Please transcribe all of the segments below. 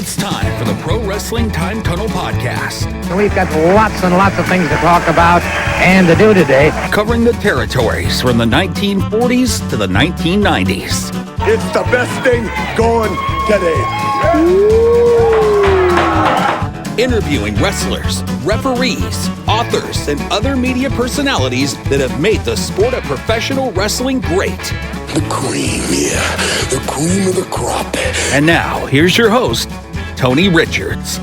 It's time for the Pro Wrestling Time Tunnel Podcast. We've got lots and lots of things to talk about and to do today. Covering the territories from the 1940s to the 1990s. It's the best thing going today. Interviewing wrestlers, referees, authors, and other media personalities that have made the sport of professional wrestling great. The cream, yeah. The cream of the crop. And now, here's your host, Tony Richards.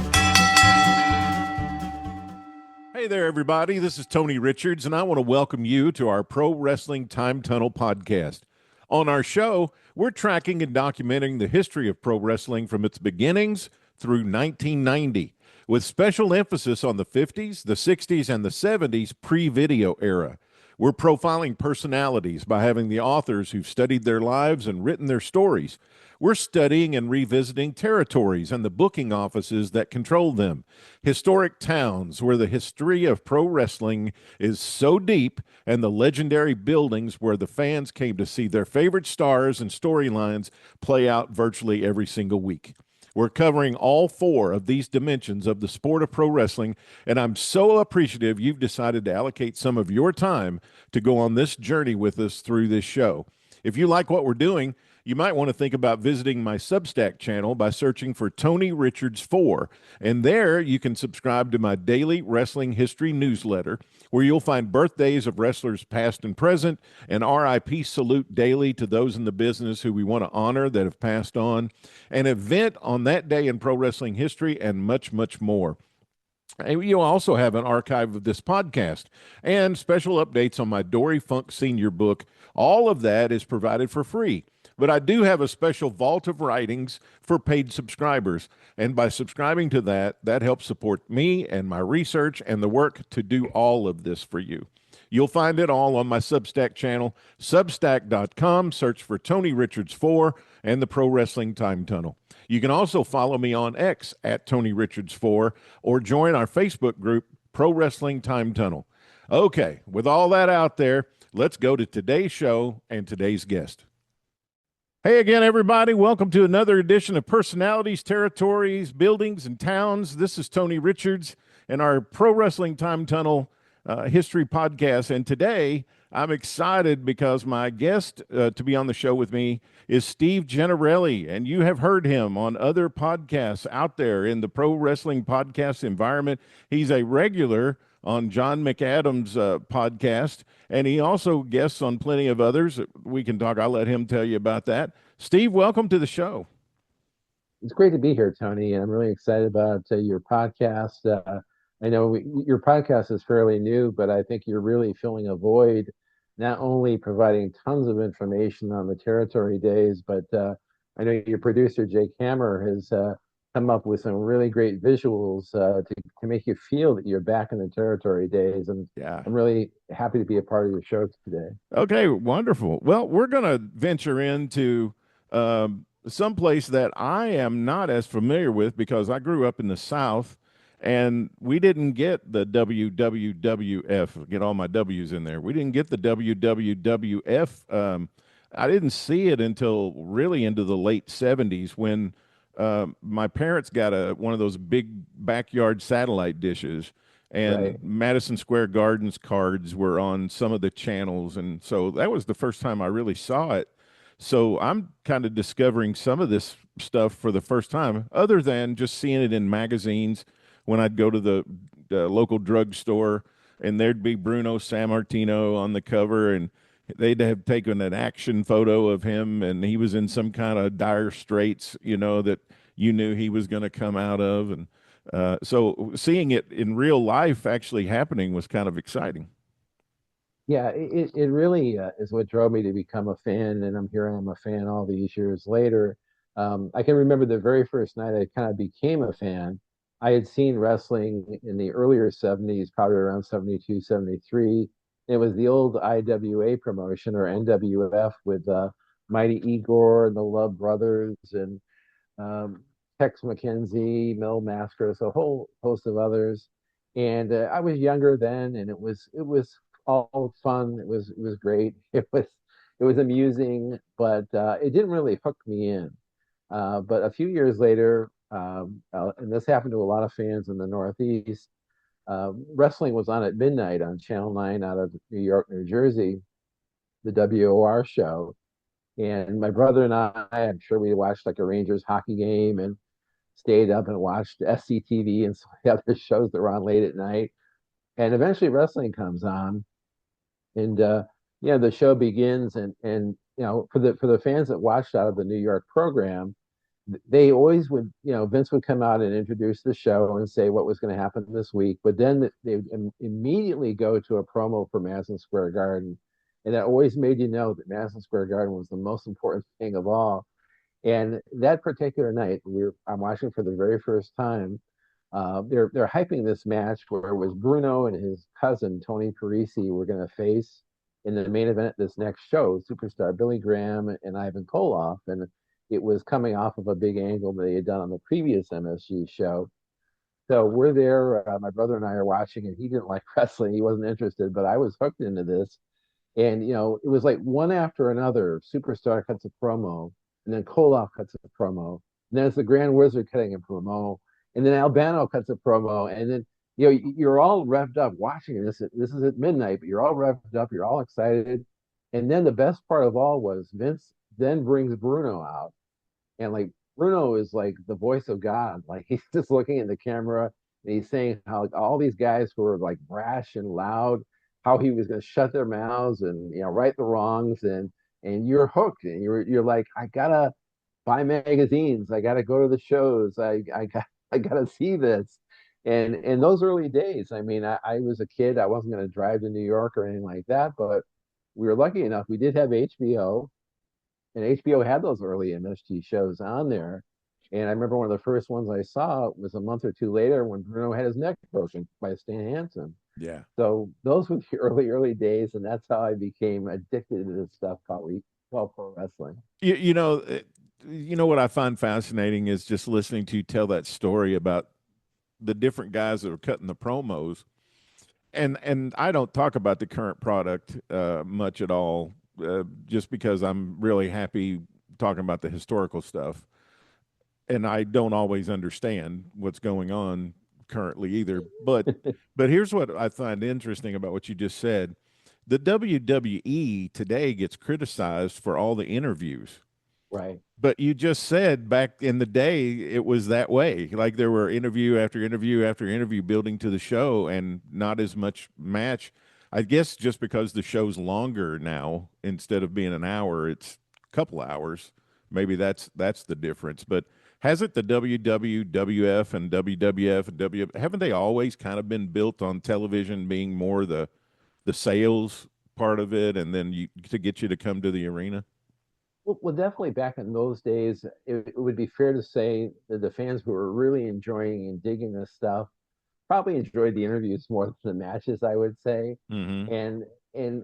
Hey there, everybody. This is Tony Richards, and I want to welcome you to our Pro Wrestling Time Tunnel podcast. On our show, we're tracking and documenting the history of pro wrestling from its beginnings through 1990, with special emphasis on the 50s, the 60s, and the 70s pre-video era. We're profiling personalities by having the authors who've studied their lives and written their stories. We're studying and revisiting territories and the booking offices that control them. Historic towns where the history of pro wrestling is so deep, and the legendary buildings where the fans came to see their favorite stars and storylines play out virtually every single week. We're covering all four of these dimensions of the sport of pro wrestling, and I'm so appreciative you've decided to allocate some of your time to go on this journey with us through this show. If you like what we're doing, you might want to think about visiting my Substack channel by searching for Tony Richards 4, and there you can subscribe to my daily wrestling history newsletter, where you'll find birthdays of wrestlers past and present, and RIP salute daily to those in the business who we want to honor that have passed on, an event on that day in pro wrestling history, and much, much more. And you'll also have an archive of this podcast and special updates on my Dory Funk Sr. book. All of that is provided for free. But I do have a special vault of writings for paid subscribers. And by subscribing to that, that helps support me and my research and the work to do all of this for you. You'll find it all on my Substack channel, substack.com. Search for Tony Richards 4 and the Pro Wrestling Time Tunnel. You can also follow me on X at Tony Richards 4 or join our Facebook group, Pro Wrestling Time Tunnel. Okay, with all that out there, let's go to today's show and today's guest. Hey again, everybody. Welcome to another edition of Personalities, Territories, Buildings, and Towns. This is Tony Richards and our Pro Wrestling Time Tunnel history podcast. And today, I'm excited because my guest to be on the show with me is Steve Gennarelli. And you have heard him on other podcasts out there in the pro wrestling podcast environment. He's a regular on John McAdams' podcast, and he also guests on plenty of others. We can talk. I'll let him tell you about that. Steve, welcome to the show. It's great to be here, Tony, and I'm really excited about your podcast. I know your podcast is fairly new, but I think you're really filling a void, not only providing tons of information on the territory days, but I know your producer, Jake Hammer, has come up with some really great visuals to make you feel that you're back in the territory days. And yeah, I'm really happy to be a part of your show today. Okay, wonderful. Well, we're going to venture into someplace that I am not as familiar with because I grew up in the South and we didn't get the WWWF, get all my W's in there. We didn't get the WWWF. I didn't see it until really into the late 70s when my parents got one of those big backyard satellite dishes, and right. Madison Square Garden's cards were on some of the channels, and so that was the first time I really saw it. So I'm kind of discovering some of this stuff for the first time, other than just seeing it in magazines when I'd go to the local drugstore, and there'd be Bruno Sammartino on the cover, and they'd have taken an action photo of him, and he was in some kind of dire straits, that you knew he was going to come out of. And so seeing it in real life actually happening was kind of exciting. Yeah, it really is what drove me to become a fan, and I'm a fan all these years later. I can remember the very first night I kind of became a fan. I had seen wrestling in the earlier 70s, probably around 72, 73. It was the old IWA promotion, or NWF, with Mighty Igor and the Love Brothers and Tex McKenzie, Mel Mascaras, a whole host of others. And I was younger then, and it was all fun. It was great. It was amusing, but it didn't really hook me in. But a few years later, and this happened to a lot of fans in the Northeast. Wrestling was on at midnight on Channel 9 out of New York, New Jersey, the WOR show. And my brother and I'm sure we watched like a Rangers hockey game and stayed up and watched SCTV and some of the other shows that were on late at night. And eventually wrestling comes on, and the show begins, and for the fans that watched out of the New York program, they always would, Vince would come out and introduce the show and say what was going to happen this week, but then they would immediately go to a promo for Madison Square Garden, and that always made you know that Madison Square Garden was the most important thing of all. And that particular night, I'm watching for the very first time. They're hyping this match where it was Bruno and his cousin Tony Parisi were going to face in the main event this next show, superstar Billy Graham and Ivan Koloff, and it was coming off of a big angle that they had done on the previous MSG show. So we're there. My brother and I are watching, and he didn't like wrestling. He wasn't interested, but I was hooked into this. And it was like one after another. Superstar cuts a promo, and then Koloff cuts a promo, and then it's the Grand Wizard cutting a promo, and then Albano cuts a promo, and then you're all revved up watching this. This is at midnight, but you're all revved up, you're all excited, and then the best part of all was Vince then brings Bruno out, and like Bruno is like the voice of God. Like he's just looking at the camera and he's saying how like, all these guys who were like brash and loud, how he was going to shut their mouths and right the wrongs, and you're hooked, and you're like, I gotta buy magazines, I gotta go to the shows, I gotta see this. And those early days, I mean, I was a kid, I wasn't going to drive to New York or anything like that, but we were lucky enough, we did have HBO, and HBO had those early MSG shows on there. And I remember one of the first ones I saw was a month or two later when Bruno had his neck broken by Stan Hansen. Yeah. So those were the early days, and that's how I became addicted to this stuff called pro wrestling. You know what I find fascinating is just listening to you tell that story about the different guys that are cutting the promos, and I don't talk about the current product much at all, just because I'm really happy talking about the historical stuff, and I don't always understand what's going on currently either. But here's what I find interesting about what you just said. The WWE today gets criticized for all the interviews. Right. But you just said back in the day it was that way. Like there were interview after interview after interview building to the show and not as much match. I guess just because the show's longer now, instead of being an hour, it's a couple hours. Maybe that's the difference. But hasn't the WWWF and WWF and haven't they always kind of been built on television being more the sales part of it, and then to get you to come to the arena? Well, definitely back in those days, it would be fair to say that the fans who were really enjoying and digging this stuff probably enjoyed the interviews more than the matches, I would say. Mm-hmm. And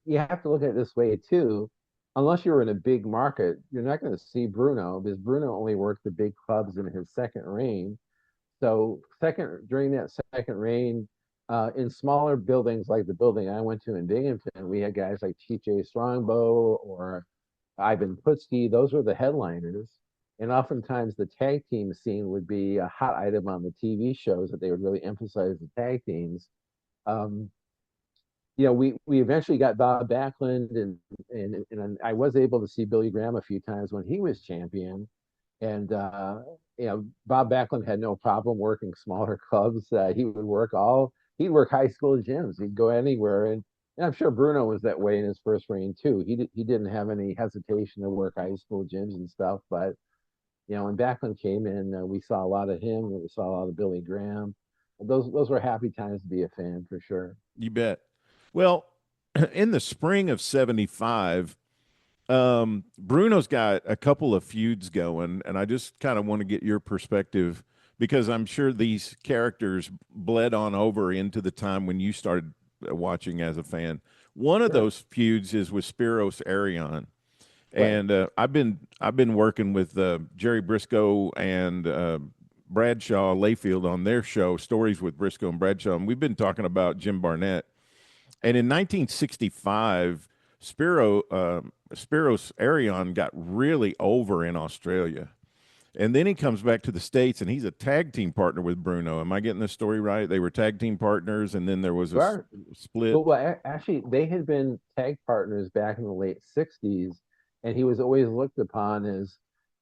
you have to look at it this way too. Unless you're in a big market, you're not going to see Bruno because Bruno only worked the big clubs in his second reign. So during that second reign, in smaller buildings like the building I went to in Binghamton, we had guys like TJ Strongbow or Ivan Putski. Those were the headliners. And oftentimes the tag team scene would be a hot item on the TV shows that they would really emphasize the tag teams. Um, we eventually got Bob Backlund, and I was able to see Billy Graham a few times when he was champion. And Bob Backlund had no problem working smaller clubs. He'd work high school gyms. He'd go anywhere, and I'm sure Bruno was that way in his first reign too. He didn't have any hesitation to work high school gyms and stuff. But when Backlund came in, we saw a lot of him. We saw a lot of Billy Graham. Those were happy times to be a fan for sure. You bet. Well, in the spring of '75, Bruno's got a couple of feuds going, and I just kind of want to get your perspective because I'm sure these characters bled on over into the time when you started watching as a fan. One of those feuds is with Spiros Arion, and I've been working with Jerry Briscoe and Bradshaw Layfield on their show, Stories with Briscoe and Bradshaw, and we've been talking about Jim Barnett. And in 1965, Spiros Arion got really over in Australia. And then he comes back to the States and he's a tag team partner with Bruno. Am I getting this story right? They were tag team partners and then there was a Right. split. Actually, they had been tag partners back in the late '60s, and he was always looked upon as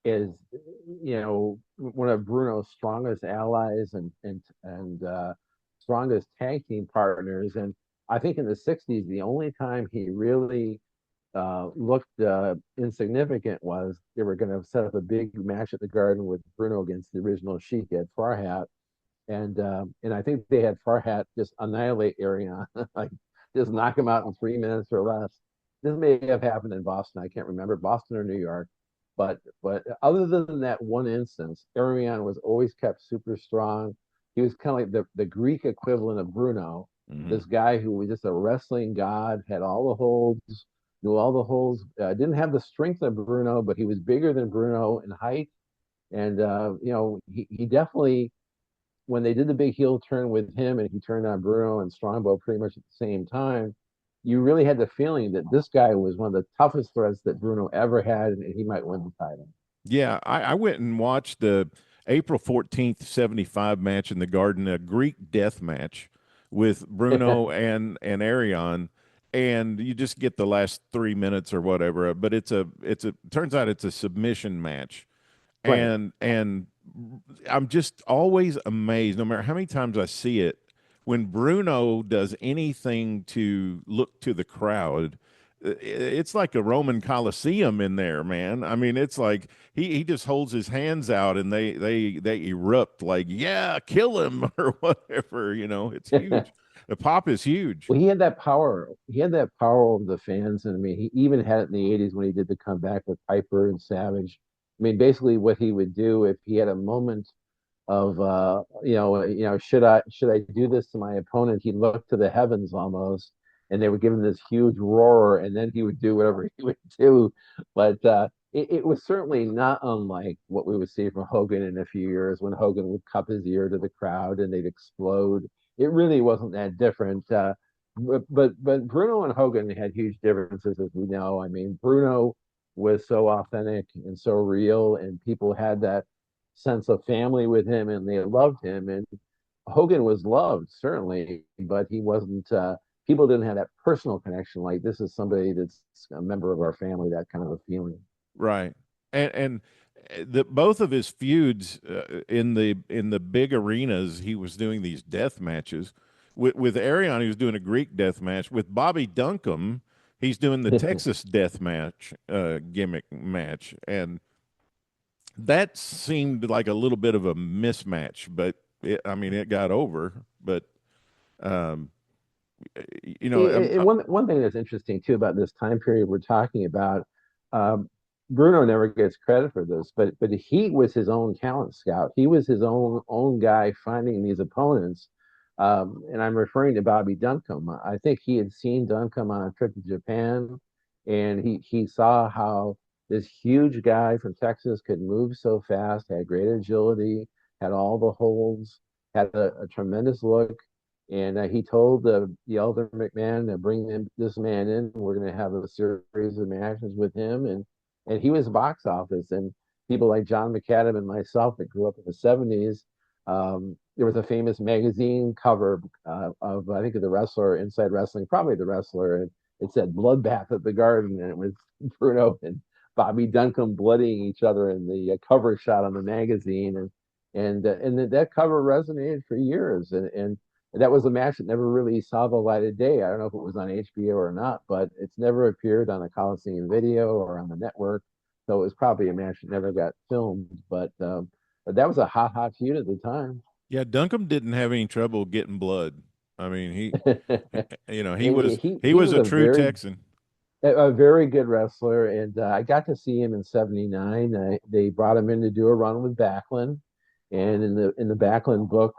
one of Bruno's strongest allies and strongest tag team partners. And I think in the '60s, the only time he really looked insignificant was they were going to set up a big match at the Garden with Bruno against the original Sheik at Farhat, and I think they had Farhat just annihilate Arion, like just knock him out in 3 minutes or less. This may have happened in Boston. I can't remember, Boston or New York. But other than that one instance, Arion was always kept super strong. He was kind of like the Greek equivalent of Bruno, this guy who was just a wrestling god, had all the holds, knew all the holds, didn't have the strength of Bruno, but he was bigger than Bruno in height. And he definitely, when they did the big heel turn with him and he turned on Bruno and Strongbow pretty much at the same time, you really had the feeling that this guy was one of the toughest threats that Bruno ever had, and he might win the title. Yeah, I went and watched the April 14th, 1975 match in the Garden, a Greek death match with Bruno and Arion, and you just get the last 3 minutes or whatever. But turns out it's a submission match, Right. and I'm just always amazed, no matter how many times I see it, when Bruno does anything to look to the crowd. It's like a Roman Coliseum in there, man. I mean, it's like he just holds his hands out and they erupt like, yeah, kill him or whatever. It's huge. The pop is huge. Well, he had that power. He had that power over the fans, and I mean, he even had it in the '80s when he did the comeback with Piper and Savage. I mean, basically, what he would do if he had a moment of should I do this to my opponent, he'd look to the heavens almost, and they would give him this huge roar, and then he would do whatever he would do. But it was certainly not unlike what we would see from Hogan in a few years, when Hogan would cup his ear to the crowd and they'd explode. It really wasn't that different. But Bruno and Hogan had huge differences, as we know. I mean, Bruno was so authentic and so real, and people had that sense of family with him, and they loved him. And Hogan was loved, certainly, but he wasn't. People didn't have that personal connection. Like, this is somebody that's a member of our family. That kind of a feeling. Right. And both of his feuds in the big arenas, he was doing these death matches. With Arion, he was doing a Greek death match. With Bobby Duncombe, he's doing the Texas death match gimmick match, and that seemed like a little bit of a mismatch. But it got over. But um, One thing that's interesting too about this time period we're talking about, um, Bruno never gets credit for this, but he was his own talent scout. He was his own guy finding these opponents. And I'm referring to Bobby Duncombe. I think he had seen Duncombe on a trip to Japan, and he saw how this huge guy from Texas could move so fast, had great agility, had all the holds, had a tremendous look. And he told the elder McMahon to bring this man in. We're going to have a series of matches with him, and he was box office. And people like John McAdam and myself that grew up in the '70s, there was a famous magazine cover of, I think, of the wrestler, Inside Wrestling, probably the wrestler, and it said "Bloodbath at the Garden," and it was Bruno and Bobby Duncombe bloodying each other in the cover shot on the magazine, and that cover resonated for years, and that was a match that never really saw the light of day. I don't know if it was on HBO or not, but it's never appeared on a Coliseum video or on the network. So it was probably a match that never got filmed. But that was a hot feud at the time. Yeah, Duncombe didn't have any trouble getting blood. I mean, he was he He was was a true Texan. a very good wrestler, and I got to see him in '79. They brought him in to do a run with Backlund, and in the Backlund book,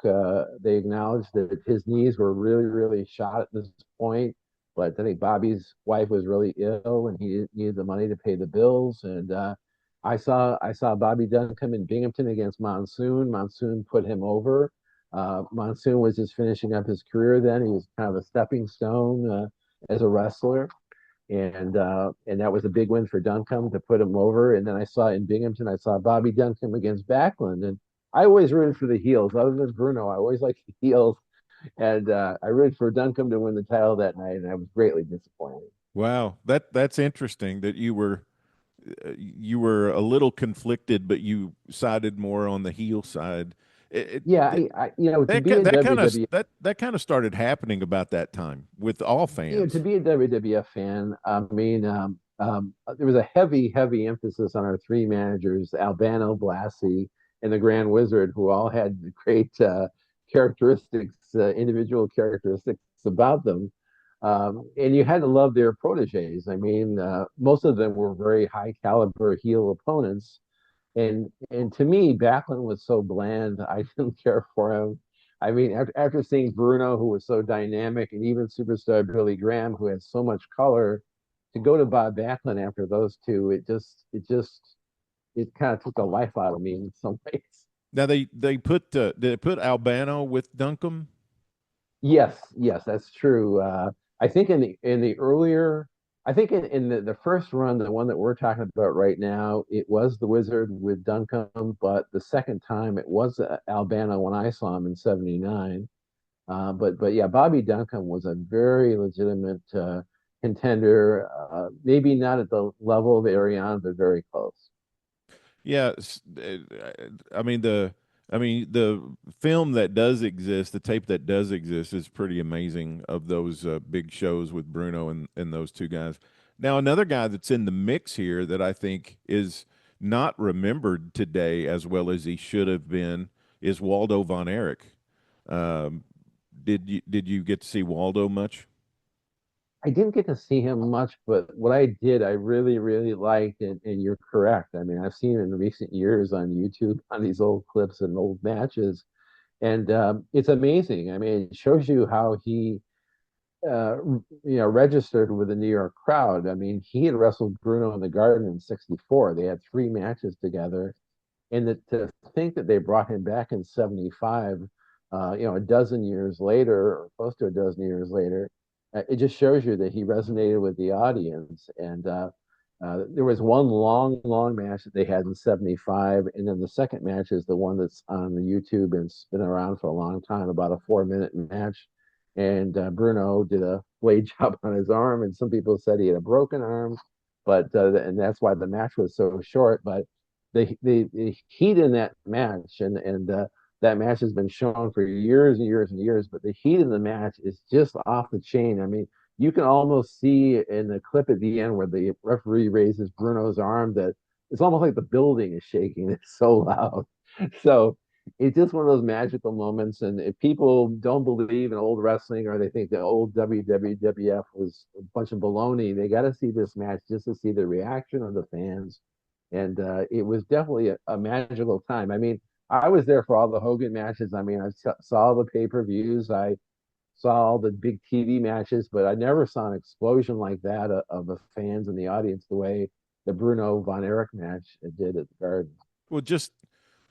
they acknowledged that his knees were really shot at this point. But I think Bobby's wife was really ill, and he needed the money to pay the bills. And I saw Bobby Dunn come in Binghamton against Monsoon. Monsoon put him over. Monsoon was just finishing up his career then. He was kind of a stepping stone as a wrestler. and that was a big win for Duncombe to put him over. And then I saw in Binghamton, I saw Bobby Duncombe against Backlund, and I always rooted for the heels. Other than Bruno, I always liked the heels, and I rooted for Duncombe to win the title that night, and I was greatly disappointed. Wow, that's interesting that you were a little conflicted, but you sided more on the heel side. Yeah, It, to be a WWE, that kind of started happening about that time with all to fans. be a WWF fan, I mean, there was a heavy emphasis on our three managers, Albano, Blassie, and the Grand Wizard, who all had great characteristics, individual characteristics about them. And you had to love their proteges. I mean, most of them were very high caliber heel opponents. And to me, Backlund was so bland. I didn't care for him. I mean, after seeing Bruno, who was so dynamic, and even superstar Billy Graham, who had so much color, to go to Bob Backlund after those two, it kind of took the life out of me in some ways. Now they put Albano with Duncombe. Yes, that's true. I think in the earlier, I think in the first run, the one that we're talking about right now, it was the Wizard with Duncombe, but the second time it was Albano when I saw him in '79. But yeah, Bobby Duncombe was a very legitimate contender. Maybe not at the level of Ariane, but very close. Yeah, I mean the film that does exist, the tape that does exist, is pretty amazing of those big shows with Bruno and those two guys. Now another guy that's in the mix here that I think is not remembered today as well as he should have been is Waldo von Erich. Um, did you get to see Waldo much? I didn't get to see him much, but what I did, I really liked, and you're correct. I mean, I've seen him in recent years on YouTube on these old clips and old matches, and it's amazing. I mean, it shows you how he, registered with the New York crowd. I mean, he had wrestled Bruno in the Garden in '64. They had three matches together, and to think that they brought him back in '75, a dozen years later, or close to a dozen years later, it just shows you that he resonated with the audience. And there was one long match that they had in '75, and then the second match is the one that's on the YouTube and it's been around for a long time, about a 4 minute match. And Bruno did a blade job on his arm, and some people said he had a broken arm, but and that's why the match was so short. But the heat in that match, and that match has been shown for years and years and years, but the heat in the match is just off the chain. I mean, you can almost see in the clip at the end where the referee raises Bruno's arm that it's almost like the building is shaking. It's so loud. So it's just one of those magical moments. And if people don't believe in old wrestling, or they think the old WWWF was a bunch of baloney, they got to see this match just to see the reaction of the fans. And it was definitely a magical time. I mean, I was there for all the Hogan matches. I mean, I saw the pay-per-views. I saw all the big TV matches, but I never saw an explosion like that of the fans and the audience the way the Bruno von Erich match did at the Garden. Well, just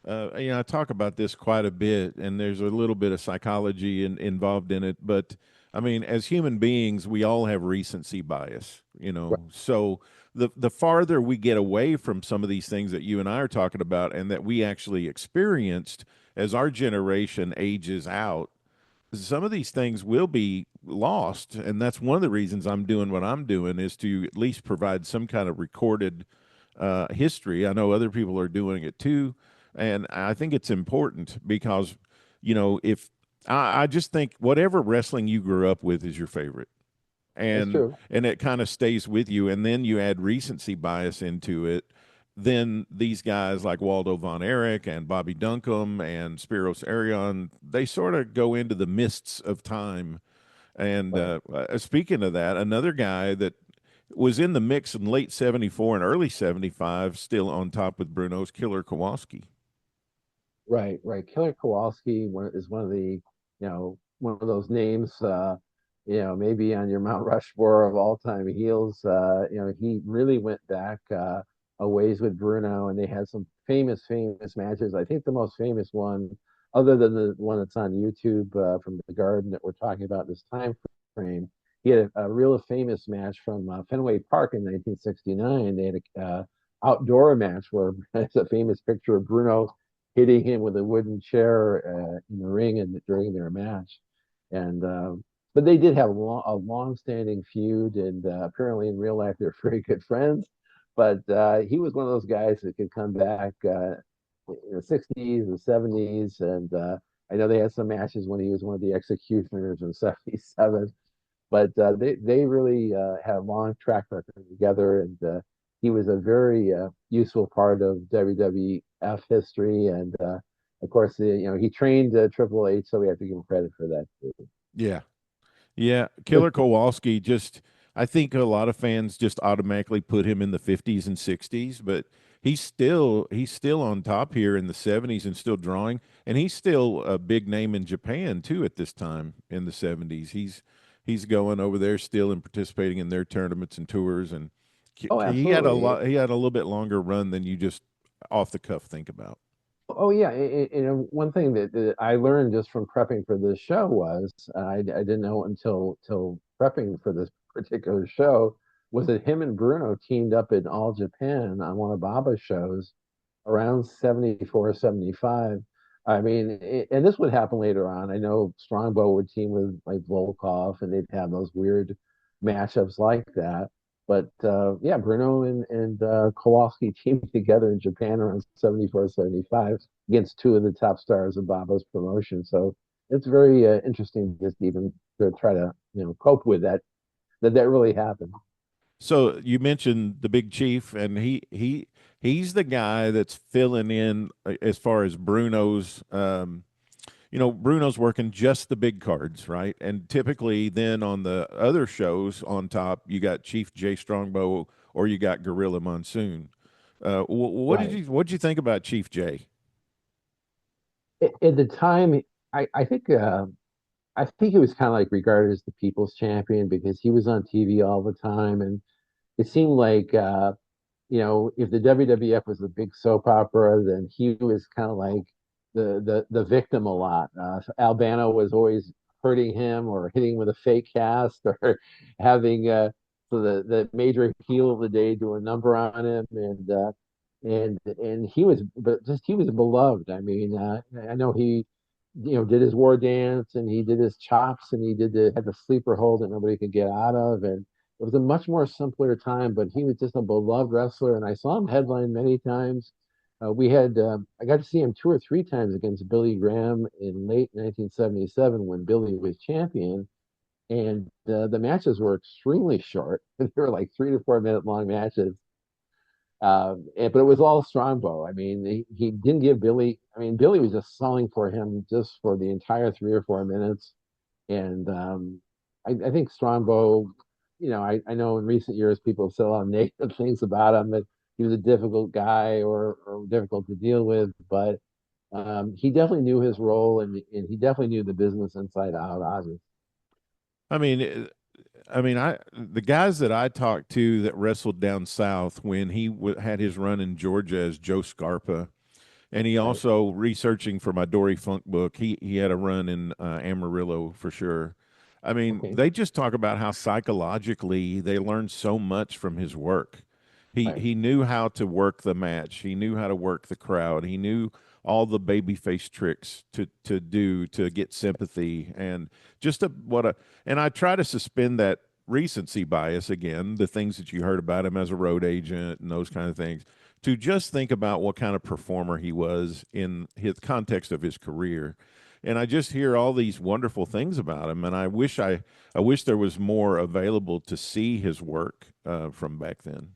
I talk about this quite a bit, and there's a little bit of psychology involved in it. But I mean, as human beings, we all have recency bias, Right. So the farther we get away from some of these things that you and I are talking about, and that we actually experienced as our generation ages out, some of these things will be lost. And that's one of the reasons I'm doing what I'm doing, is to at least provide some kind of recorded history. I know other people are doing it too. And I think it's important because, if I just think whatever wrestling you grew up with is your favorite, That's and true. it kind of stays with you, and then you add recency bias into it, then these guys like Waldo von Erich and Bobby Duncombe and Spiros Arion, they sort of go into the mists of time. And Right. speaking of that, another guy that was in the mix in late '74 and early '75, still on top with Bruno's Killer Kowalski. Right. Killer Kowalski is one of one of those names, maybe on your Mount Rushmore of all-time heels. He really went back a ways with Bruno, and they had some famous matches. I think the most famous one, other than the one that's on YouTube from the Garden that we're talking about this time frame, he had a real famous match from Fenway Park in 1969. They had a outdoor match where it's a famous picture of Bruno hitting him with a wooden chair in the ring and during their match. And but they did have a long-standing feud, and apparently in real life they're very good friends. But he was one of those guys that could come back in the 60s and 70s, and I know they had some matches when he was one of the executioners in 77. But they really had a long track record together, and he was a very useful part of WWF history. And of course, he trained Triple H, so we have to give him credit for that too. Yeah. Yeah. Killer Kowalski just, I think a lot of fans just automatically put him in the 50s and 60s, but he's still on top here in the 70s and still drawing. And he's still a big name in Japan too at this time in the 70s. He's going over there still and participating in their tournaments and tours, and Oh, he had a absolutely. lot. He had a little bit longer run than you just off the cuff think about. Oh yeah, one thing that I learned just from prepping for this show was I didn't know until prepping for this particular show was that him and Bruno teamed up in All Japan on one of Baba's shows around 74, 75. I mean, and this would happen later on. I know Strongbow would team with like Volkov, and they'd have those weird matchups like that. But yeah, Bruno and Kowalski teamed together in Japan around 74, 75 against two of the top stars of Baba's promotion. So it's very interesting just even to try to cope with that really happened. So you mentioned the Big Chief, and he's the guy that's filling in as far as Bruno's. Bruno's working just the big cards, right? And typically, then on the other shows on top, you got Chief J Strongbow or you got Gorilla Monsoon. Right. What did you think about Chief J? At the time, I think I think he was kind of like regarded as the people's champion because he was on TV all the time, and it seemed like if the WWF was a big soap opera, then he was kind of like the victim a lot. Albano was always hurting him or hitting with a fake cast or having so the major heel of the day do a number on him, and he was, but just he was beloved. I mean, I know he did his war dance and he did his chops and he had the sleeper hold that nobody could get out of, and it was a much more simpler time, but he was just a beloved wrestler, and I saw him headline many times. I got to see him two or three times against Billy Graham in late 1977 when Billy was champion, and the matches were extremely short. They were like 3 to 4 minute long matches, but it was all Strongbow. I mean, he didn't give Billy. I mean, Billy was just selling for him just for the entire 3 or 4 minutes, and I think Strongbow. I know in recent years people have said a lot of negative things about him, that he was a difficult guy or difficult to deal with, but he definitely knew his role, and he definitely knew the business inside out, obviously. I mean, the guys that I talked to that wrestled down south when he had his run in Georgia as Joe Scarpa, and he Right. also researching for my Dory Funk book. He had a run in Amarillo for sure. I mean, Okay. they just talk about how psychologically they learned so much from his work. He Right. he knew how to work the match. He knew how to work the crowd. He knew all the babyface tricks to do to get sympathy, and just and I try to suspend that recency bias again, the things that you heard about him as a road agent and those kind of things, to just think about what kind of performer he was in his context of his career. And I just hear all these wonderful things about him, and I wish there was more available to see his work from back then.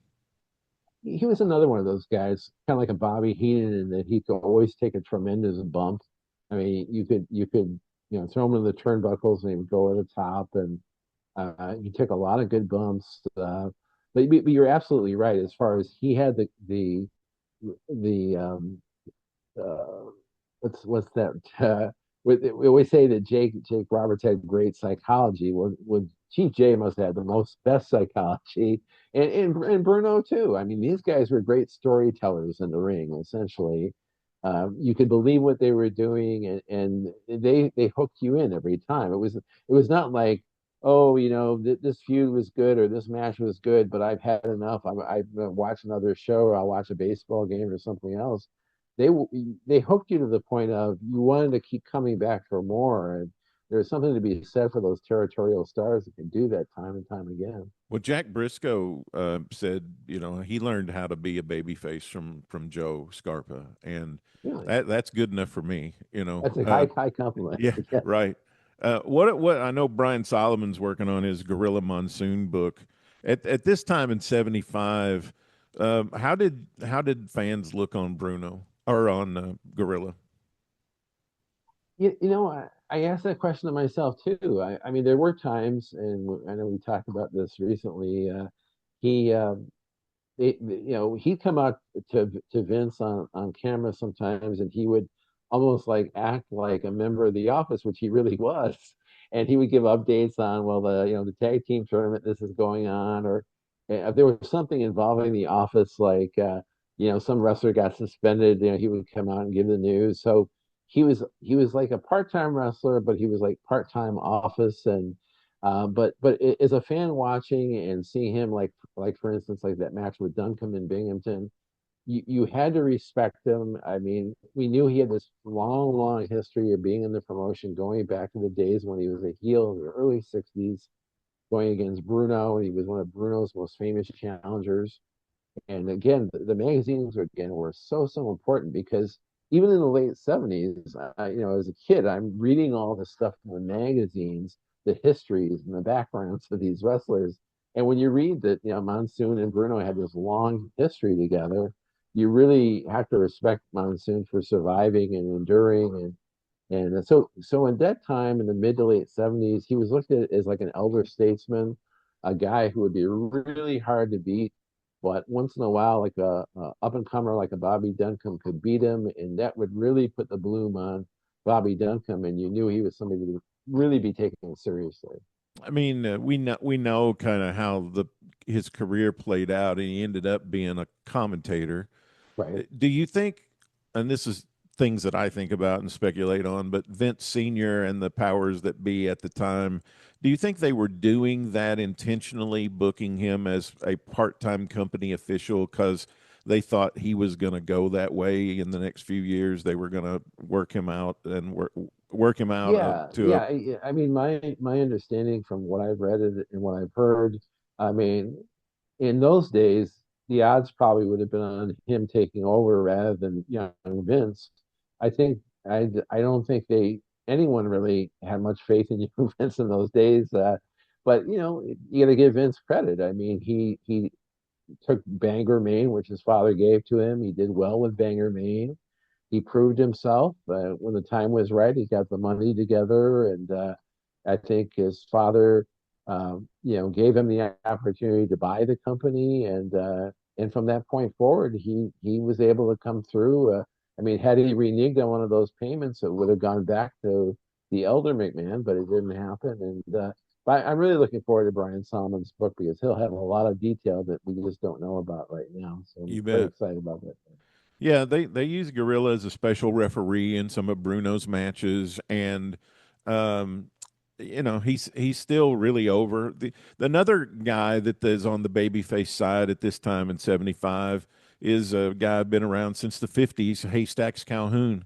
He was another one of those guys, kind of like a Bobby Heenan, in that he could always take a tremendous bump. I mean, you could throw him in the turnbuckles and he would go over the top, and he took a lot of good bumps. But you're absolutely right as far as he had the uh, what's that? We always say that Jake Roberts had great psychology. Well, Chief J must have had the most best psychology, and Bruno too. I mean, these guys were great storytellers in the ring. Essentially, you could believe what they were doing, and they hooked you in every time. It was not like oh, this feud was good or this match was good, but I've had enough. I've watch another show, or I'll watch a baseball game or something else. They they hooked you to the point of you wanted to keep coming back for more, and there's something to be said for those territorial stars that can do that time and time again. Well, Jack Briscoe said, he learned how to be a babyface from Joe Scarpa, and Really, that's good enough for me. that's a high compliment. Yeah, Yeah. right. What I know, Brian Solomon's working on his Gorilla Monsoon book. At this time in '75, how did fans look on Bruno or on Gorilla? I asked that question to myself too. I mean, there were times, and I know we talked about this recently. He he'd come out to Vince on camera sometimes, and he would almost like act like a member of the office, which he really was. And he would give updates on, well, the tag team tournament, this is going on, or if there was something involving the office, like some wrestler got suspended, he would come out and give the news. So he was like a part-time wrestler, but he was like part-time office. And but as a fan watching and seeing him, like for instance, like that match with Duncombe in Binghamton, you had to respect him. I mean, we knew he had this long history of being in the promotion, going back to the days when he was a heel in the early '60s, going against Bruno, and he was one of Bruno's most famous challengers. And again, the magazines again were so important, because even in the late '70s, as a kid, I'm reading all the stuff in the magazines, the histories and the backgrounds of these wrestlers. And when you read that, Monsoon and Bruno had this long history together, you really have to respect Monsoon for surviving and enduring. And so in that time, in the mid to late '70s, he was looked at as like an elder statesman, a guy who would be really hard to beat. But once in a while, like a up and comer like a Bobby Duncombe could beat him, and that would really put the bloom on Bobby Duncombe, and you knew he was somebody to really be taken seriously. I mean, we know kind of how the his career played out, and he ended up being a commentator. Right. Do you think, and this is things that I think about and speculate on, but Vince Sr. and the powers that be at the time, do you think they were doing that intentionally, booking him as a part-time company official because they thought he was going to go that way in the next few years? They were going to work him out and work him out Yeah, to a. yeah. I mean, my understanding from what I've read and what I've heard, I mean, in those days, the odds probably would have been on him taking over rather than young Vince. I think I don't think anyone really had much faith in young Vince in those days. But you got to give Vince credit. I mean, he took Bangor, Maine, which his father gave to him. He did well with Bangor, Maine. He proved himself. When the time was right, he got the money together, and I think his father, gave him the opportunity to buy the company, and from that point forward, he was able to come through. I mean, had he reneged on one of those payments, it would have gone back to the elder McMahon, but it didn't happen. And but I'm really looking forward to Brian Solomon's book, because he'll have a lot of detail that we just don't know about right now. So I'm You very bet. excited about that. Yeah, they use Gorilla as a special referee in some of Bruno's matches, and um, he's still really over. Another guy that is on the babyface side at this time in '75 is a guy been around since the '50s, Haystacks Calhoun,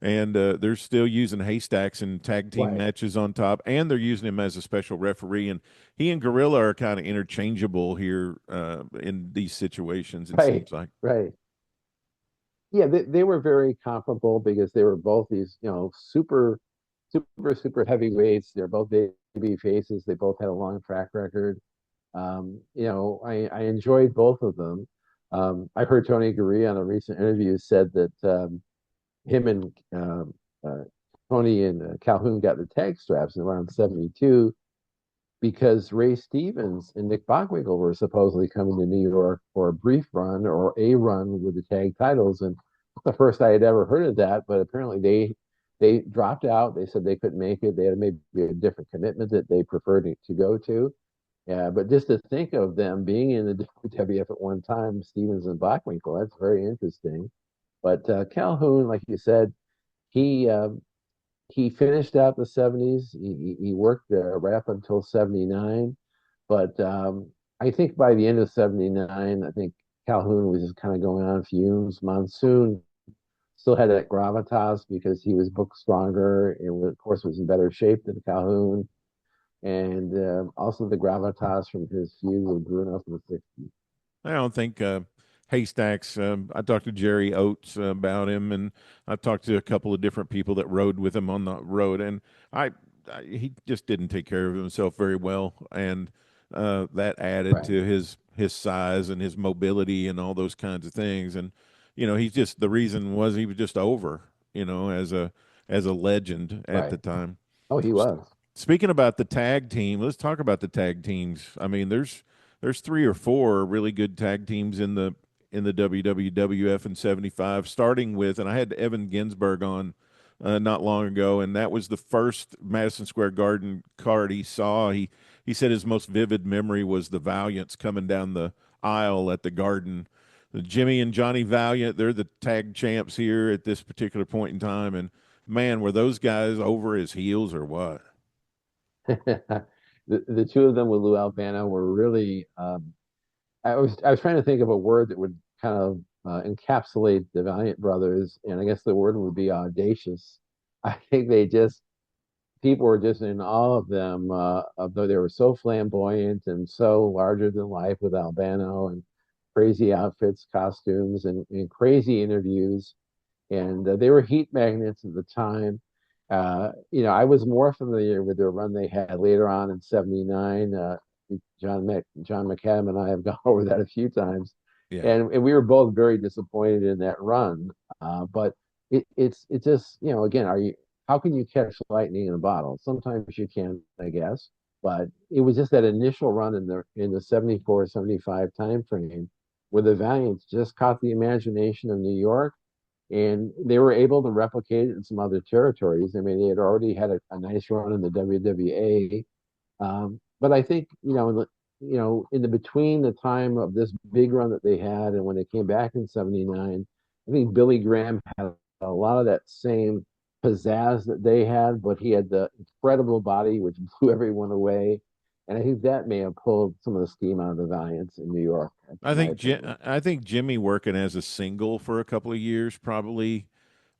and they're still using Haystacks in tag team Right, matches on top, and they're using him as a special referee. And he and Gorilla are kind of interchangeable here in these situations. It right, seems like. right. Yeah, they were very comparable, because they were both these, super heavyweights. They're both baby faces. They both had a long track record. I enjoyed both of them. I heard Tony Garea on a recent interview said that him and uh, Tony and Calhoun got the tag straps in around '72, because Ray Stevens and Nick Bockwinkel were supposedly coming to New York for a brief run or a run with the tag titles. And the first I had ever heard of that, but apparently they dropped out. They said they couldn't make it. They had maybe a different commitment that they preferred to go to. Yeah, but just to think of them being in the WWF at one time, Stevens and Bockwinkel, that's very interesting. But Calhoun, like you said, he he finished out the 70s. He worked right up until 79. But I think by the end of 79, I think Calhoun was just kind of going on fumes. Monsoon still had that gravitas because he was booked stronger and, of course, was in better shape than Calhoun. And also the gravitas from his feud with Bruno from the 60s. I don't think Haystacks. I talked to Jerry Oates about him, and I've talked to a couple of different people that rode with him on the road, and he just didn't take care of himself very well, and that added Right, to his size and his mobility and all those kinds of things. And he's just, the reason was he was just over, as a legend at right. the time. Oh, he was. Speaking about the tag team, let's talk about the tag teams. I mean, there's three or four really good tag teams in the WWWF in '75, starting with, and I had Evan Ginsberg on not long ago, and that was the first Madison Square Garden card he saw. He said his most vivid memory was the Valiants coming down the aisle at the Garden. Jimmy and Johnny Valiant, they're the tag champs here at this particular point in time, and man, were those guys over his heels or what? The two of them with Lou Albano were really. I was trying to think of a word that would kind of encapsulate the Valiant Brothers, and I guess the word would be audacious. I think people were just in awe of them. Though they were so flamboyant and so larger than life with Albano and crazy outfits, costumes, and crazy interviews. And they were heat magnets at the time. I was more familiar with their run they had later on in '79. John McAdam and I have gone over that a few times, Yeah. and we were both very disappointed in that run. But it's just again, how can you catch lightning in a bottle? Sometimes you can, I guess, but it was just that initial run in the '74 '75 time frame where the Valiants just caught the imagination of New York, and they were able to replicate it in some other territories. I mean, they had already had a nice run in the WWA, but I think in the between the time of this big run that they had and when they came back in '79, I think Billy Graham had a lot of that same pizzazz that they had, but he had the incredible body which blew everyone away, and I think that may have pulled some of the steam out of the Valiants in New York, in my opinion. I think Jimmy working as a single for a couple of years probably.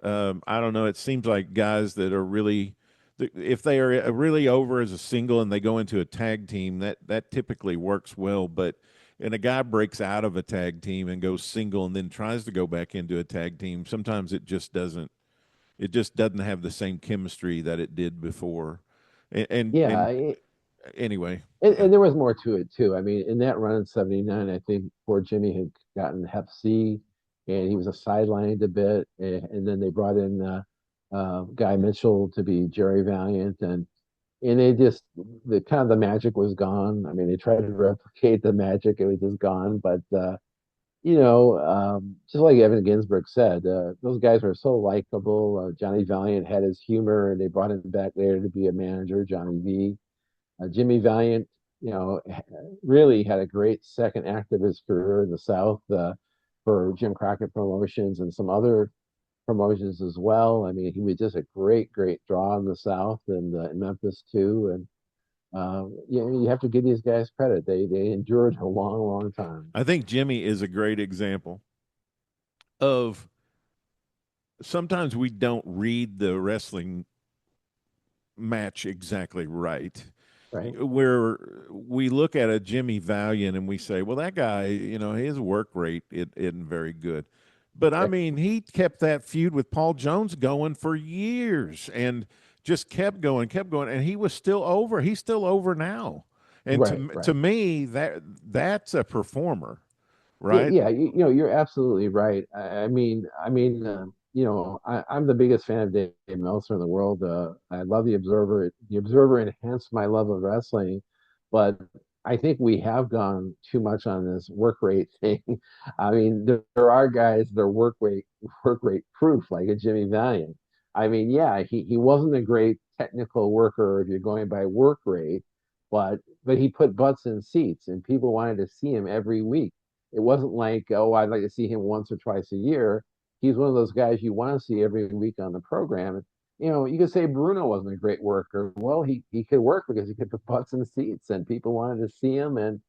I don't know. It seems like guys that are really, if they are really over as a single and they go into a tag team, that typically works well. But and a guy breaks out of a tag team and goes single and then tries to go back into a tag team, sometimes it just doesn't. It just doesn't have the same chemistry that it did before. And Yeah, anyway, yeah, and there was more to it too. I mean, in that run in '79, I think poor Jimmy had gotten Hep C, and he was a sidelined a bit, and then they brought in Guy Mitchell to be Jerry Valiant, and they just the kind of the magic was gone. I mean, they tried to replicate the magic, it was just gone. But just like Evan Ginsberg said, those guys were so likable. Johnny Valiant had his humor, and they brought him back later to be a manager, Johnny V. Jimmy Valiant, really had a great second act of his career in the South for Jim Crockett Promotions and some other promotions as well. I mean, he was just a great, great draw in the South and in Memphis too. And you have to give these guys credit. They endured a long, long time. I think Jimmy is a great example of sometimes we don't read the wrestling match exactly right. Right. Where we look at a Jimmy Valiant and we say, well, that guy, his work rate isn't very good. But I mean, he kept that feud with Paul Jones going for years and just kept going, and he was still over. He's still over now. And Right, to right. me, that's a performer, Yeah, right? yeah, you're absolutely right. I'm the biggest fan of Dave Meltzer in the world. I love The Observer. The Observer enhanced my love of wrestling, but I think we have gone too much on this work rate thing. I mean, there are guys that are work rate proof, like a Jimmy Valiant. I mean, yeah, he wasn't a great technical worker if you're going by work rate, but he put butts in seats, and people wanted to see him every week. It wasn't like, oh, I'd like to see him once or twice a year. He's one of those guys you want to see every week on the program. You could say Bruno wasn't a great worker. Well, he could work because he could put butts in seats, and people wanted to see him, and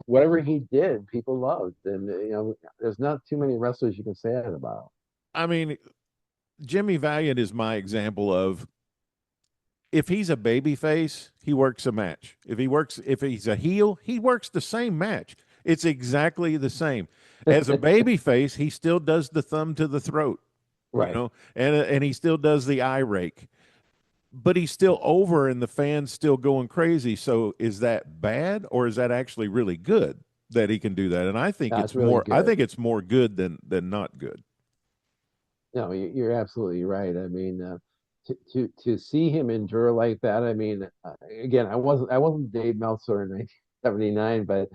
whatever he did, people loved. And there's not too many wrestlers you can say that about. I mean, Jimmy Valiant is my example of, if he's a baby face, he works a match. If he's a heel, he works the same match. It's exactly the same. As a baby face, he still does the thumb to the throat, Right. and he still does the eye rake. But he's still over, and the fans still going crazy. So is that bad, or is that actually really good that he can do that? And I think That's really I good. think it's more good than not good. No, you're absolutely right. I mean, to see him endure like that. I mean, again, I wasn't Dave Meltzer in 1979, but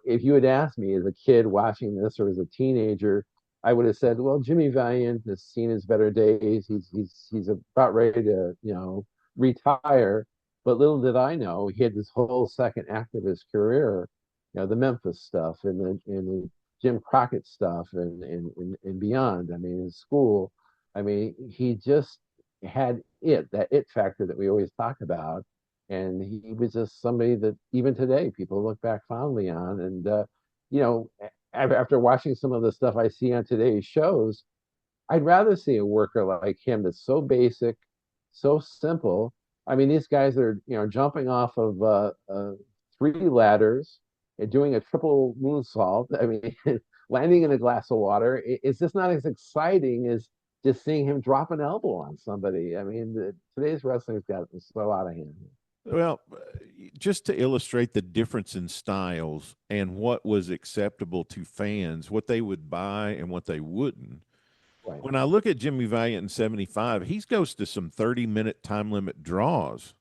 if you had asked me as a kid watching this or as a teenager, I would have said, well, Jimmy Valiant has seen his better days. He's about ready to retire. But little did I know he had this whole second act of his career, the Memphis stuff and the Jim Crockett stuff and beyond. I mean, in school, I mean, he just had that it factor that we always talk about. And he was just somebody that even today people look back fondly on. And, you know, after watching some of the stuff I see on today's shows, I'd rather see a worker like him that's so basic, so simple. I mean, these guys are, jumping off of three ladders and doing a triple moonsault. I mean, landing in a glass of water. It's just not as exciting as just seeing him drop an elbow on somebody. I mean, today's wrestling's got so out of hand. Well, just to illustrate the difference in styles and what was acceptable to fans, what they would buy and what they wouldn't. Right. When I look at Jimmy Valiant in 75, he goes to some 30-minute time limit draws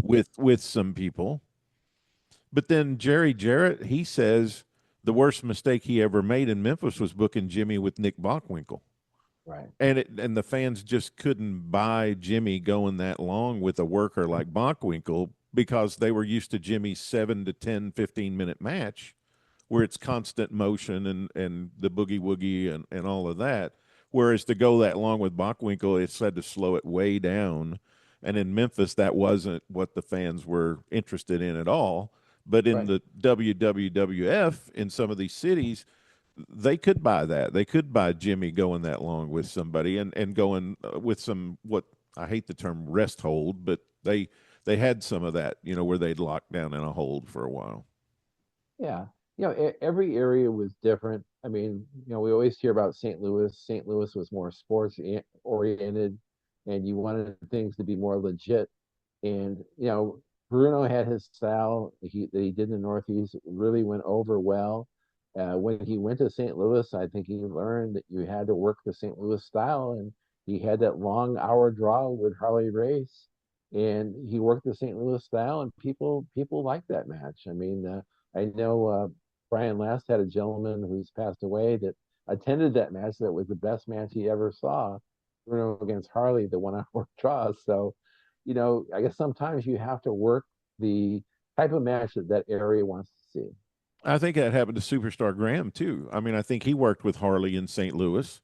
with some people. But then Jerry Jarrett, he says the worst mistake he ever made in Memphis was booking Jimmy with Nick Bockwinkel. Right. And the fans just couldn't buy Jimmy going that long with a worker like Bockwinkel because they were used to Jimmy's 7 to 10, 15-minute match where it's constant motion and the boogie woogie and all of that. Whereas to go that long with Bockwinkel, it's had to slow it way down. And in Memphis, that wasn't what the fans were interested in at all. But in Right. the WWWF, in some of these cities, they could buy that. They could buy Jimmy going that long with somebody and going with some, what I hate the term rest hold, but they had some of that, where they'd lock down in a hold for a while. Yeah. Every area was different. I mean, we always hear about St. Louis. St. Louis was more sports oriented, and you wanted things to be more legit. And, Bruno had his style that he did in the Northeast, really went over well. When he went to St. Louis, I think he learned that you had to work the St. Louis style, and he had that long hour draw with Harley Race, and he worked the St. Louis style, and people liked that match. I mean, I know Brian Last had a gentleman who's passed away that attended that match. That was the best match he ever saw, Bruno against Harley, the 1 hour draw. So, I guess sometimes you have to work the type of match that area wants to see. I think that happened to Superstar Graham too. I mean, I think he worked with Harley in St. Louis,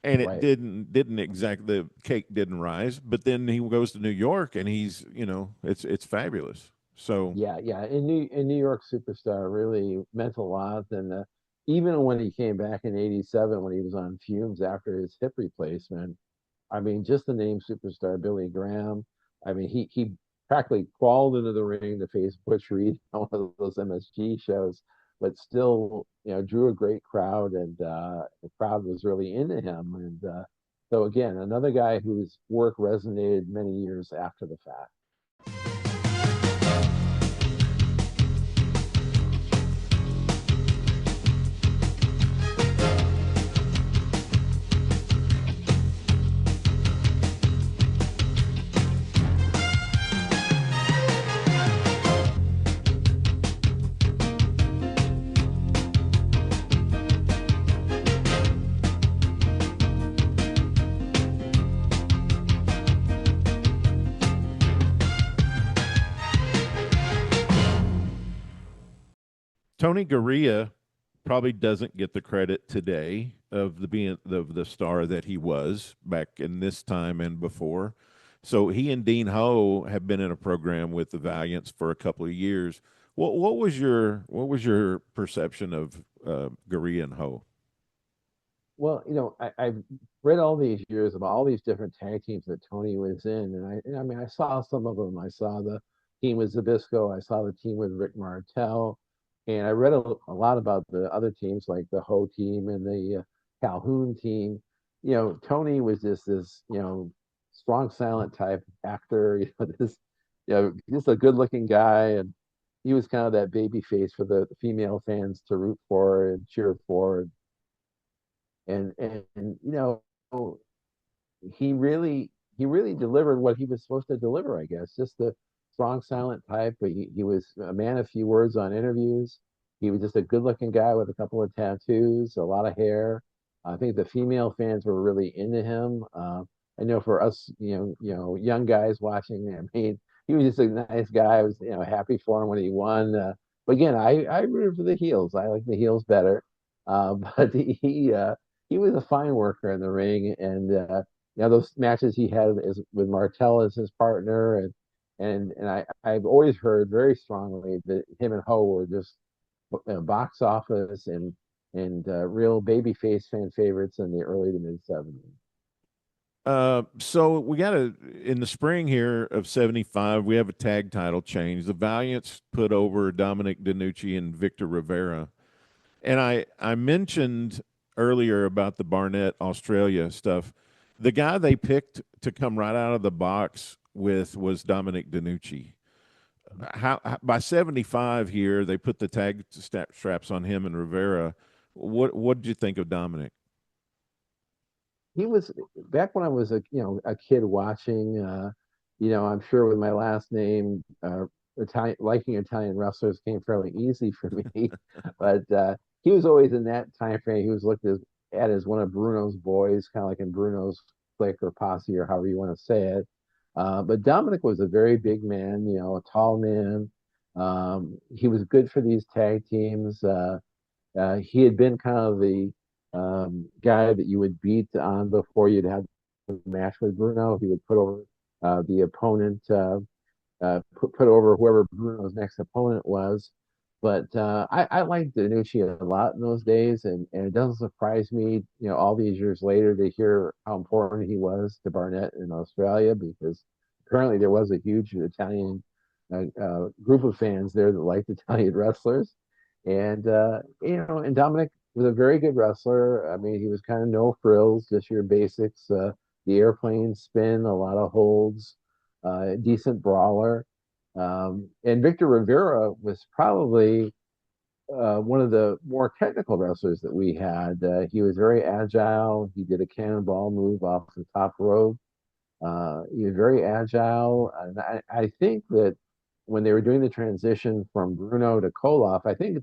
and it Right. didn't exactly, the cake didn't rise. But then he goes to New York, and he's it's fabulous. So Yeah. In New York, Superstar really meant a lot. And even when he came back in '87, when he was on fumes after his hip replacement, I mean, just the name Superstar Billy Graham. I mean, he practically crawled into the ring to face Butch Reed on one of those MSG shows, but still, drew a great crowd, and the crowd was really into him. And so again, another guy whose work resonated many years after the fact. Tony Garea probably doesn't get the credit today of the star that he was back in this time and before. So he and Dean Ho have been in a program with the Valiants for a couple of years. What was your perception of Garea and Ho? Well, I've read all these years about all these different tag teams that Tony was in, and I mean, I saw some of them. I saw the team with Zabisco. I saw the team with Rick Martel, and I read a lot about the other teams like the Ho team and the Calhoun team. Tony was just this, strong, silent type actor. Just a good-looking guy, and he was kind of that baby face for the female fans to root for and cheer for. And he really delivered what he was supposed to deliver, I guess. Just the strong, silent type, but he was a man of few words on interviews. He was just a good-looking guy with a couple of tattoos, a lot of hair. I think the female fans were really into him. I know for us, young guys watching, I mean, he was just a nice guy. I was, happy for him when he won. But again, I rooted for the heels. I like the heels better. But he was a fine worker in the ring, and those matches he had with Martel as his partner, and I've always heard very strongly that him and Ho were just box office and real babyface fan favorites in the early to mid '70s. So we got in the spring here of 75, we have a tag title change. The Valiants put over Dominic DeNucci and Victor Rivera. And I mentioned earlier about the Barnett, Australia stuff. The guy they picked to come right out of the box with was Dominic DeNucci. By 75 here, they put the tag straps on him and Rivera. What did you think of Dominic? He was back when I was a kid watching. I'm sure with my last name, liking Italian wrestlers came fairly easy for me. But he was always in that time frame. He was looked at as one of Bruno's boys, kind of like in Bruno's clique or posse or however you want to say it. But Dominic was a very big man, a tall man. He was good for these tag teams. He had been kind of the guy that you would beat on before you'd have a match with Bruno. He would put over the opponent, put over whoever Bruno's next opponent was. But I liked DeNucci a lot in those days, and it doesn't surprise me, all these years later to hear how important he was to Barnett in Australia, because apparently there was a huge Italian group of fans there that liked Italian wrestlers. And Dominic was a very good wrestler. I mean, he was kind of no frills, just your basics, the airplane spin, a lot of holds, decent brawler. And Victor Rivera was probably one of the more technical wrestlers that we had. He was very agile. He did a cannonball move off the top rope. He was very agile. And I think that when they were doing the transition from Bruno to Koloff, I think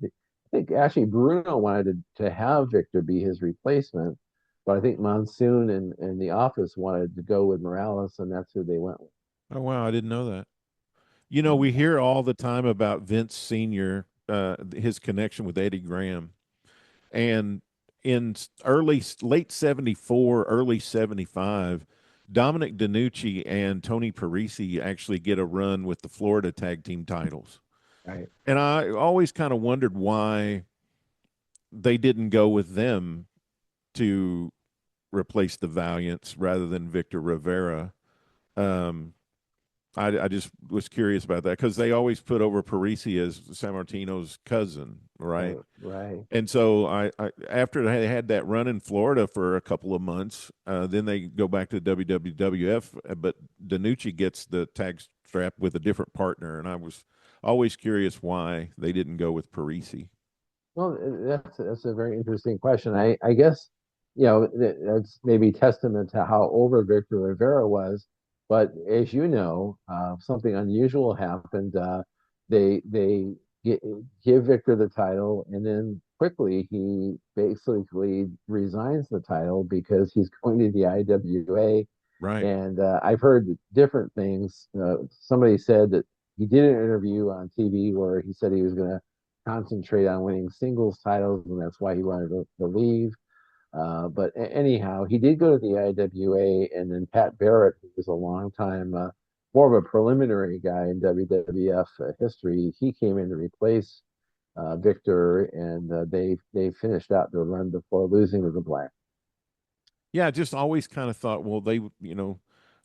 actually Bruno wanted to have Victor be his replacement, but I think Monsoon and the office wanted to go with Morales, and that's who they went with. Oh, wow. I didn't know that. We hear all the time about Vince Sr., his connection with Eddie Graham. And in late 74, early 75, Dominic DeNucci and Tony Parisi actually get a run with the Florida tag team titles. Right. And I always kind of wondered why they didn't go with them to replace the Valiants rather than Victor Rivera. I just was curious about that because they always put over Parisi as Sammartino's cousin, right? Right. And so I after they had that run in Florida for a couple of months, then they go back to WWWF, but DeNucci gets the tag strap with a different partner, and I was always curious why they didn't go with Parisi. Well, that's a very interesting question. I guess that's maybe testament to how over Victor Rivera was. But as you know, something unusual happened. They give Victor the title, and then quickly he basically resigns the title because he's going to the IWA. Right. And I've heard different things. Somebody said that he did an interview on TV where he said he was going to concentrate on winning singles titles, and that's why he wanted to leave. But anyhow, he did go to the IWA, and then Pat Barrett, who was a long time, more of a preliminary guy in WWF history, he came in to replace Victor, and they finished out their run before losing to the Black. Yeah, I just always kind of thought, well,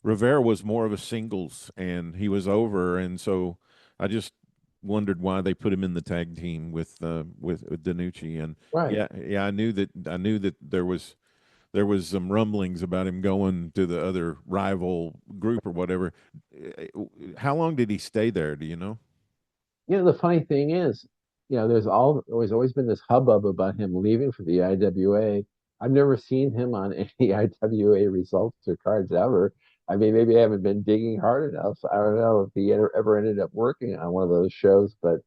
Rivera was more of a singles and he was over, and so I just wondered why they put him in the tag team with Danucci. And Right. yeah, I knew that there was some rumblings about him going to the other rival group or whatever. How long did he stay there? Do you know? The funny thing is, there's always been this hubbub about him leaving for the IWA. I've never seen him on any IWA results or cards ever. I mean, maybe I haven't been digging hard enough. I don't know if he ever ended up working on one of those shows, but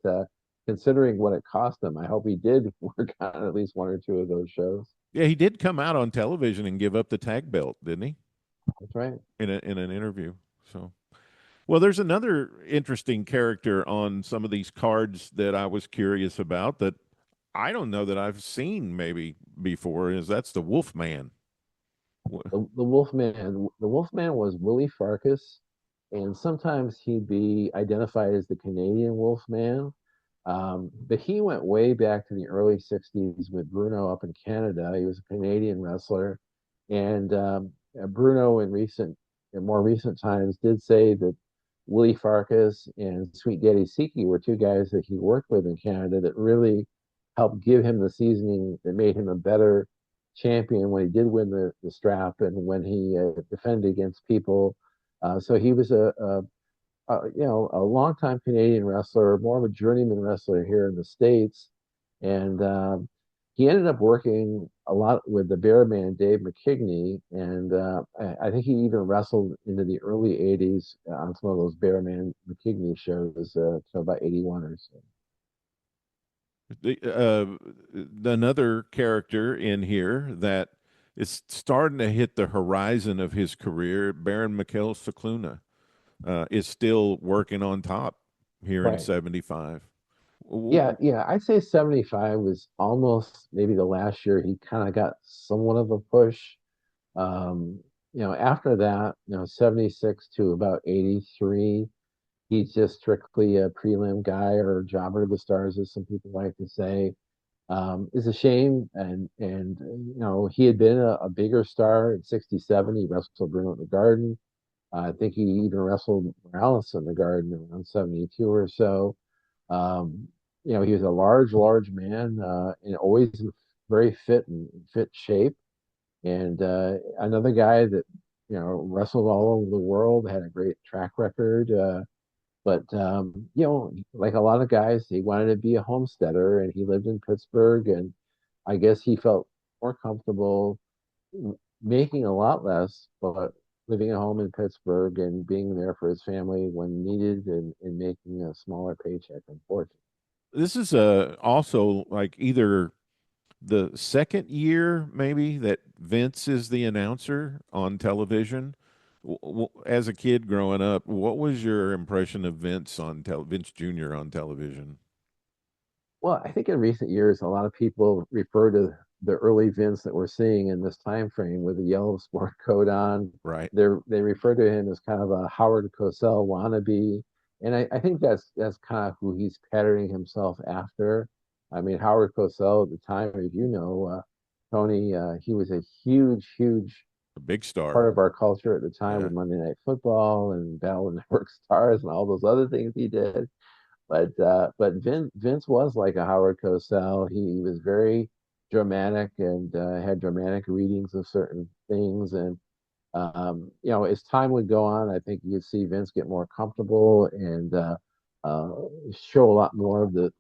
considering what it cost him, I hope he did work on at least one or two of those shows. Yeah, he did come out on television and give up the tag belt, didn't he? That's right. In an interview. So, well, there's another interesting character on some of these cards that I was curious about that I don't know that I've seen maybe before. That's the Wolfman. The Wolfman. The Wolfman was Willie Farkas, and sometimes he'd be identified as the Canadian Wolfman. But he went way back to the early 60s with Bruno up in Canada. He was a Canadian wrestler. And Bruno, in more recent times, did say that Willie Farkas and Sweet Daddy Siki were two guys that he worked with in Canada that really helped give him the seasoning that made him a better champion when he did win the strap and when he defended against people. So he was a longtime Canadian wrestler, more of a journeyman wrestler here in the States. And he ended up working a lot with the Bear Man, Dave McKigney. And I think he even wrestled into the early 80s on some of those Bear Man McKigney shows, so about 81 or so. Another character in here that is starting to hit the horizon of his career, Baron Mikhail Scicluna, is still working on top here in Right. 75. Yeah, I'd say 75 was almost maybe the last year he kind of got somewhat of a push. After that, 76 to about 83, he's just strictly a prelim guy or jobber to the stars, as some people like to say. It's a shame, and he had been a bigger star in 67. He wrestled Bruno in the Garden. I think he even wrestled Morales in the Garden around 72 or so. Um, he was a large man, and always in very fit shape. And another guy that wrestled all over the world, had a great track record. But like a lot of guys, he wanted to be a homesteader, and he lived in Pittsburgh. And I guess he felt more comfortable making a lot less, but living at home in Pittsburgh and being there for his family when needed, and making a smaller paycheck, unfortunately. This is also like either the second year maybe that Vince is the announcer on television. As a kid growing up, what was your impression of Vince Jr. on television? Well, I think in recent years, a lot of people refer to the early Vince that we're seeing in this time frame with the yellow sport coat on. Right. They refer to him as kind of a Howard Cosell wannabe, and I think that's kind of who he's patterning himself after. I mean, Howard Cosell at the time, as you know, Tony, he was a huge A big star. part of our culture at the time Yeah. with Monday Night Football and Battle of the Network Stars and all those other things he did. But Vince was like a Howard Cosell. He was very dramatic and had dramatic readings of certain things. And as time would go on, I think you'd see Vince get more comfortable and uh, show a lot more of the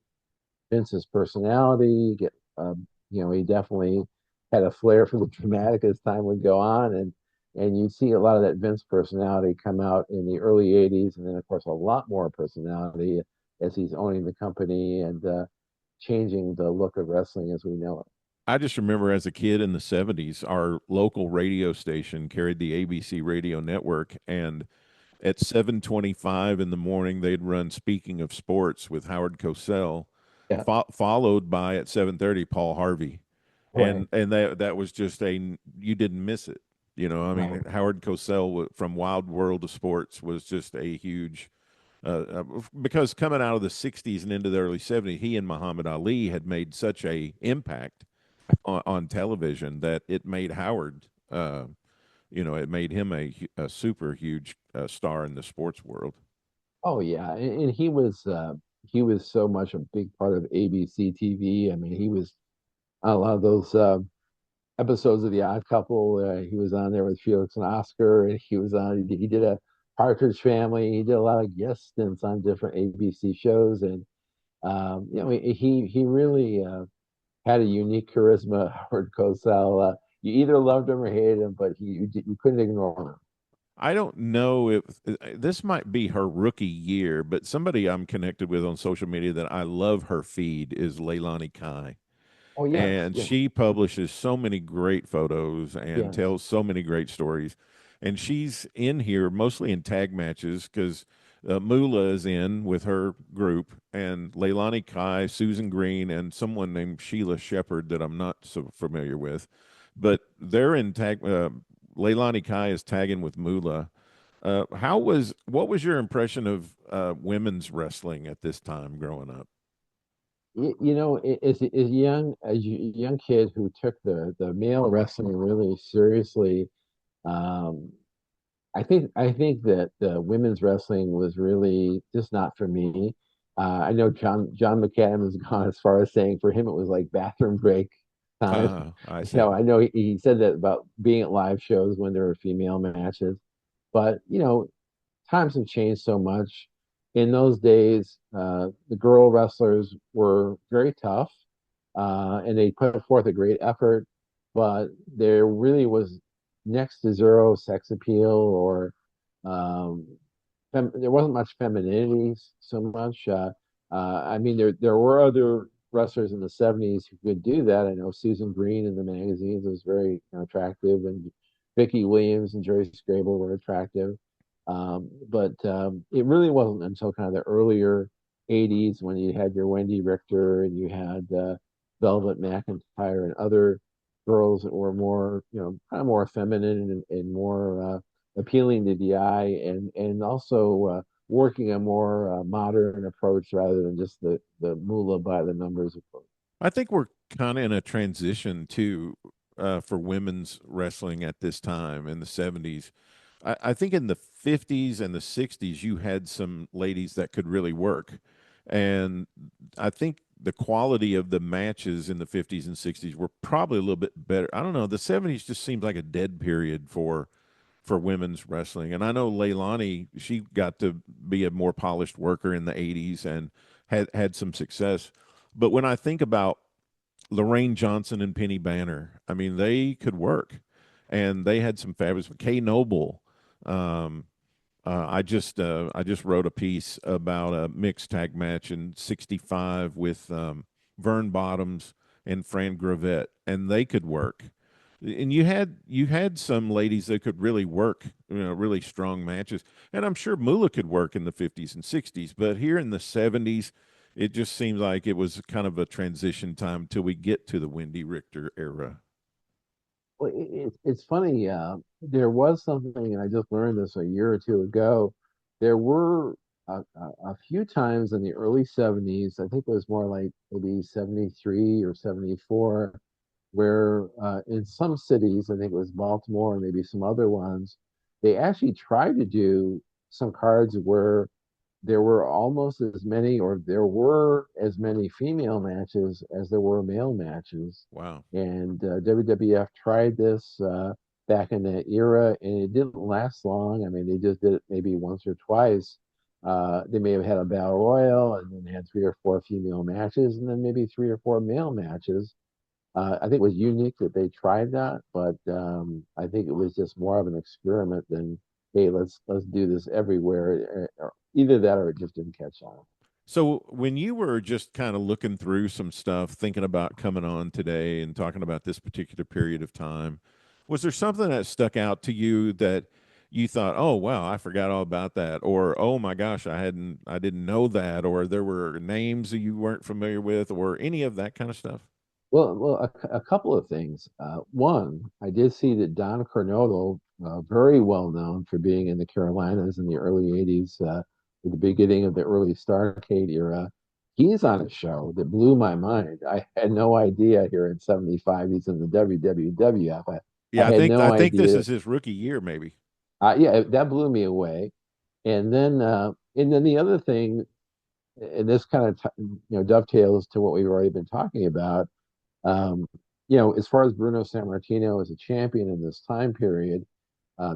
Vince's personality. He definitely had a flair for the dramatic as time would go on, and you'd see a lot of that Vince personality come out in the early '80s, and then of course a lot more personality as he's owning the company and changing the look of wrestling as we know it. I just remember as a kid in the 70s, our local radio station carried the ABC radio network, and at 7:25 in the morning they'd run Speaking of Sports with Howard Cosell, Yeah. followed by at 7:30 Paul Harvey, Right. and that was just you didn't miss it. You know, I mean, Right. Howard Cosell from Wild World of Sports was just a huge because coming out of the 60s and into the early 70s, he and Muhammad Ali had made such a impact on television that it made Howard, it made him a super huge star in the sports world. Oh yeah, and he was so much a big part of ABC TV. I mean, he was on a lot of those episodes of The Odd Couple. He was on there with Felix and Oscar, and he did a Partridge Family. He did a lot of guest stints on different ABC shows, and he really had a unique charisma. Howard Cosell. You either loved him or hated him, but you couldn't ignore him. I don't know if this might be her rookie year, but somebody I'm connected with on social media that I love her feed is Leilani Kai. Oh yes, And yes, she publishes so many great photos and yes. tells so many great stories. And she's in here mostly in tag matches because Moolah is in with her group, and Leilani Kai, Susan Green, and someone named Sheila Shepherd that I'm not so familiar with. But they're in tag. Leilani Kai is tagging with Moolah. What was your impression of women's wrestling at this time growing up? As a young kid who took the male wrestling really seriously, um, I think that women's wrestling was really just not for me. I know John McAdams has gone as far as saying for him it was like bathroom break time. I see. I know he said that about being at live shows when there were female matches, but times have changed so much. In those days, the girl wrestlers were very tough, and they put forth a great effort, but there really was next to zero sex appeal or um, there wasn't much femininity so much. I mean, there were other wrestlers in the '70s who could do that. I know Susan Green in the magazines was very attractive, and Vicky Williams and Jerry Scrable were attractive. But it really wasn't until kind of the earlier '80s when you had your Wendy Richter and you had Velvet McIntyre and other girls that were more, kind of more feminine and more appealing to the eye, and also working a more modern approach rather than just the moolah by the numbers approach. I think we're kind of in a transition too for women's wrestling at this time in the 70s. I think in the 50s and the 60s, you had some ladies that could really work. And I think the quality of the matches in the 50s and 60s were probably a little bit better. I don't know. The 70s just seems like a dead period for women's wrestling. And I know Leilani, she got to be a more polished worker in the 80s and had some success. But when I think about Lorraine Johnson and Penny Banner, I mean, they could work, and they had some fabulous. Kay Noble, um, I just wrote a piece about a mixed tag match in '65 with Vern Bottoms and Fran Gravette, and they could work. And you had some ladies that could really work, really strong matches. And I'm sure Moolah could work in the 50s and 60s, but here in the 70s, it just seems like it was kind of a transition time till we get to the Wendy Richter era. Well, it's funny. There was something, and I just learned this a year or two ago. There were a few times in the early '70s, I think it was more like maybe '73 or '74, where in some cities, I think it was Baltimore and maybe some other ones, they actually tried to do some cards where there were almost as many, or there were as many female matches as there were male matches. Wow. And WWF tried this back in that era, and it didn't last long. I mean, they just did it maybe once or twice. They may have had a battle royal, and then they had three or four female matches, and then maybe three or four male matches. I think it was unique that they tried that, but I think it was just more of an experiment than, hey, let's do this everywhere. Or either that or it just didn't catch on. So when you were just kind of looking through some stuff, thinking about coming on today and talking about this particular period of time, was there something that stuck out to you that you thought, oh wow, I forgot all about that, or oh my gosh, I didn't know that, or there were names that you weren't familiar with, or any of that kind of stuff? A couple of things. One, I did see that Don Cornolo, very well known for being in the Carolinas in the early '80s, at the beginning of the early Starrcade era. He's on a show that blew my mind. I had no idea here in '75 he's in the WWWF. I Yeah, had no I think this idea. is his rookie year, maybe. Yeah, that blew me away. And then the other thing, and this kind of dovetails to what we've already been talking about. Um, as far as Bruno Sammartino as a champion in this time period,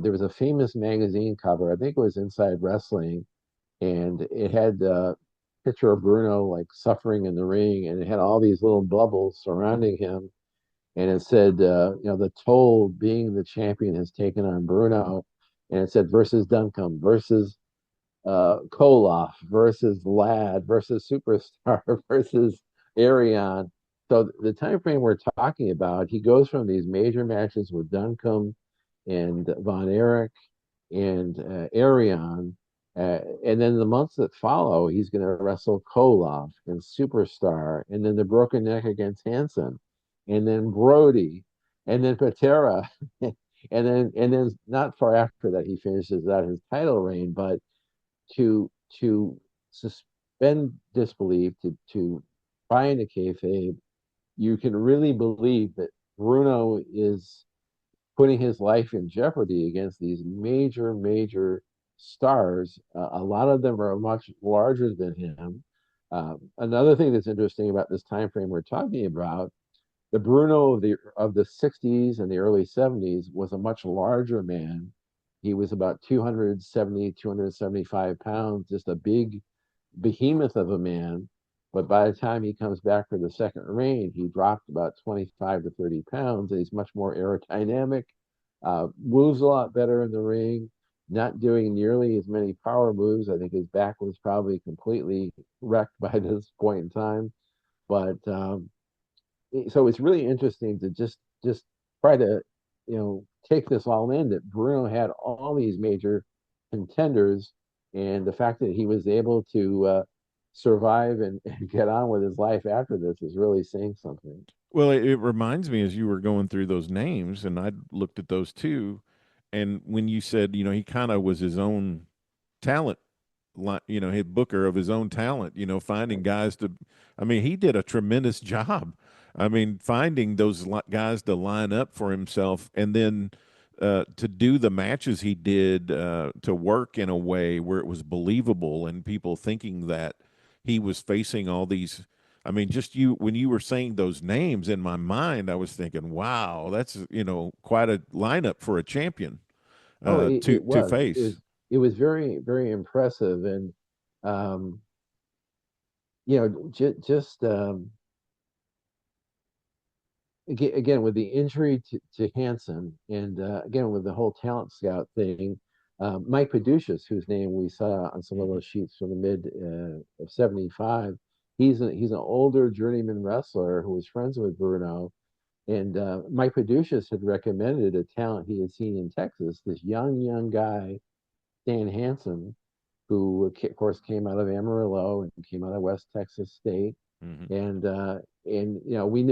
there was a famous magazine cover. I think it was Inside Wrestling, and it had a picture of Bruno like suffering in the ring, and it had all these little bubbles surrounding him, and it said, the toll being the champion has taken on Bruno, and it said versus Duncombe versus Koloff versus Ladd versus Superstar versus Arion. So the time frame we're talking about, he goes from these major matches with Duncombe and Von Erich and Arion, and then the months that follow, he's going to wrestle Koloff and Superstar, and then the broken neck against Hansen, and then Brody, and then Patera, and then not far after that, he finishes out his title reign, but to suspend disbelief, to find a kayfabe, you can really believe that Bruno is putting his life in jeopardy against these major, major stars. A lot of them are much larger than him. Another thing that's interesting about this time frame we're talking about, the Bruno of the '60s and the early '70s was a much larger man. He was about 270, 275 pounds, just a big behemoth of a man. But by the time he comes back for the second reign, he dropped about 25 to 30 pounds, and he's much more aerodynamic, moves a lot better in the ring, not doing nearly as many power moves. I think his back was probably completely wrecked by this point in time. But so it's really interesting to just try to take this all in, that Bruno had all these major contenders, and the fact that he was able to survive and get on with his life after this is really saying something. Well, it reminds me as you were going through those names, and I looked at those too, and when you said, he kind of was his own talent, his booker of his own talent, finding guys to, I mean, he did a tremendous job. I mean, finding those guys to line up for himself, and then to do the matches he did, to work in a way where it was believable and people thinking that he was facing all these. I mean, just when you were saying those names in my mind, I was thinking, wow, that's, quite a lineup for a champion Oh, it, to it was. It face. was it was very, very impressive. And um, just again with the injury to Hansen, and again with the whole talent scout thing, Mike Paduchis, whose name we saw on some of Mhm. those sheets from the mid of '75, he's an older journeyman wrestler who was friends with Bruno, and Mike Paduchis had recommended a talent he had seen in Texas, this young guy, Stan Hansen, who of course came out of Amarillo and came out of West Texas State, Mhm. and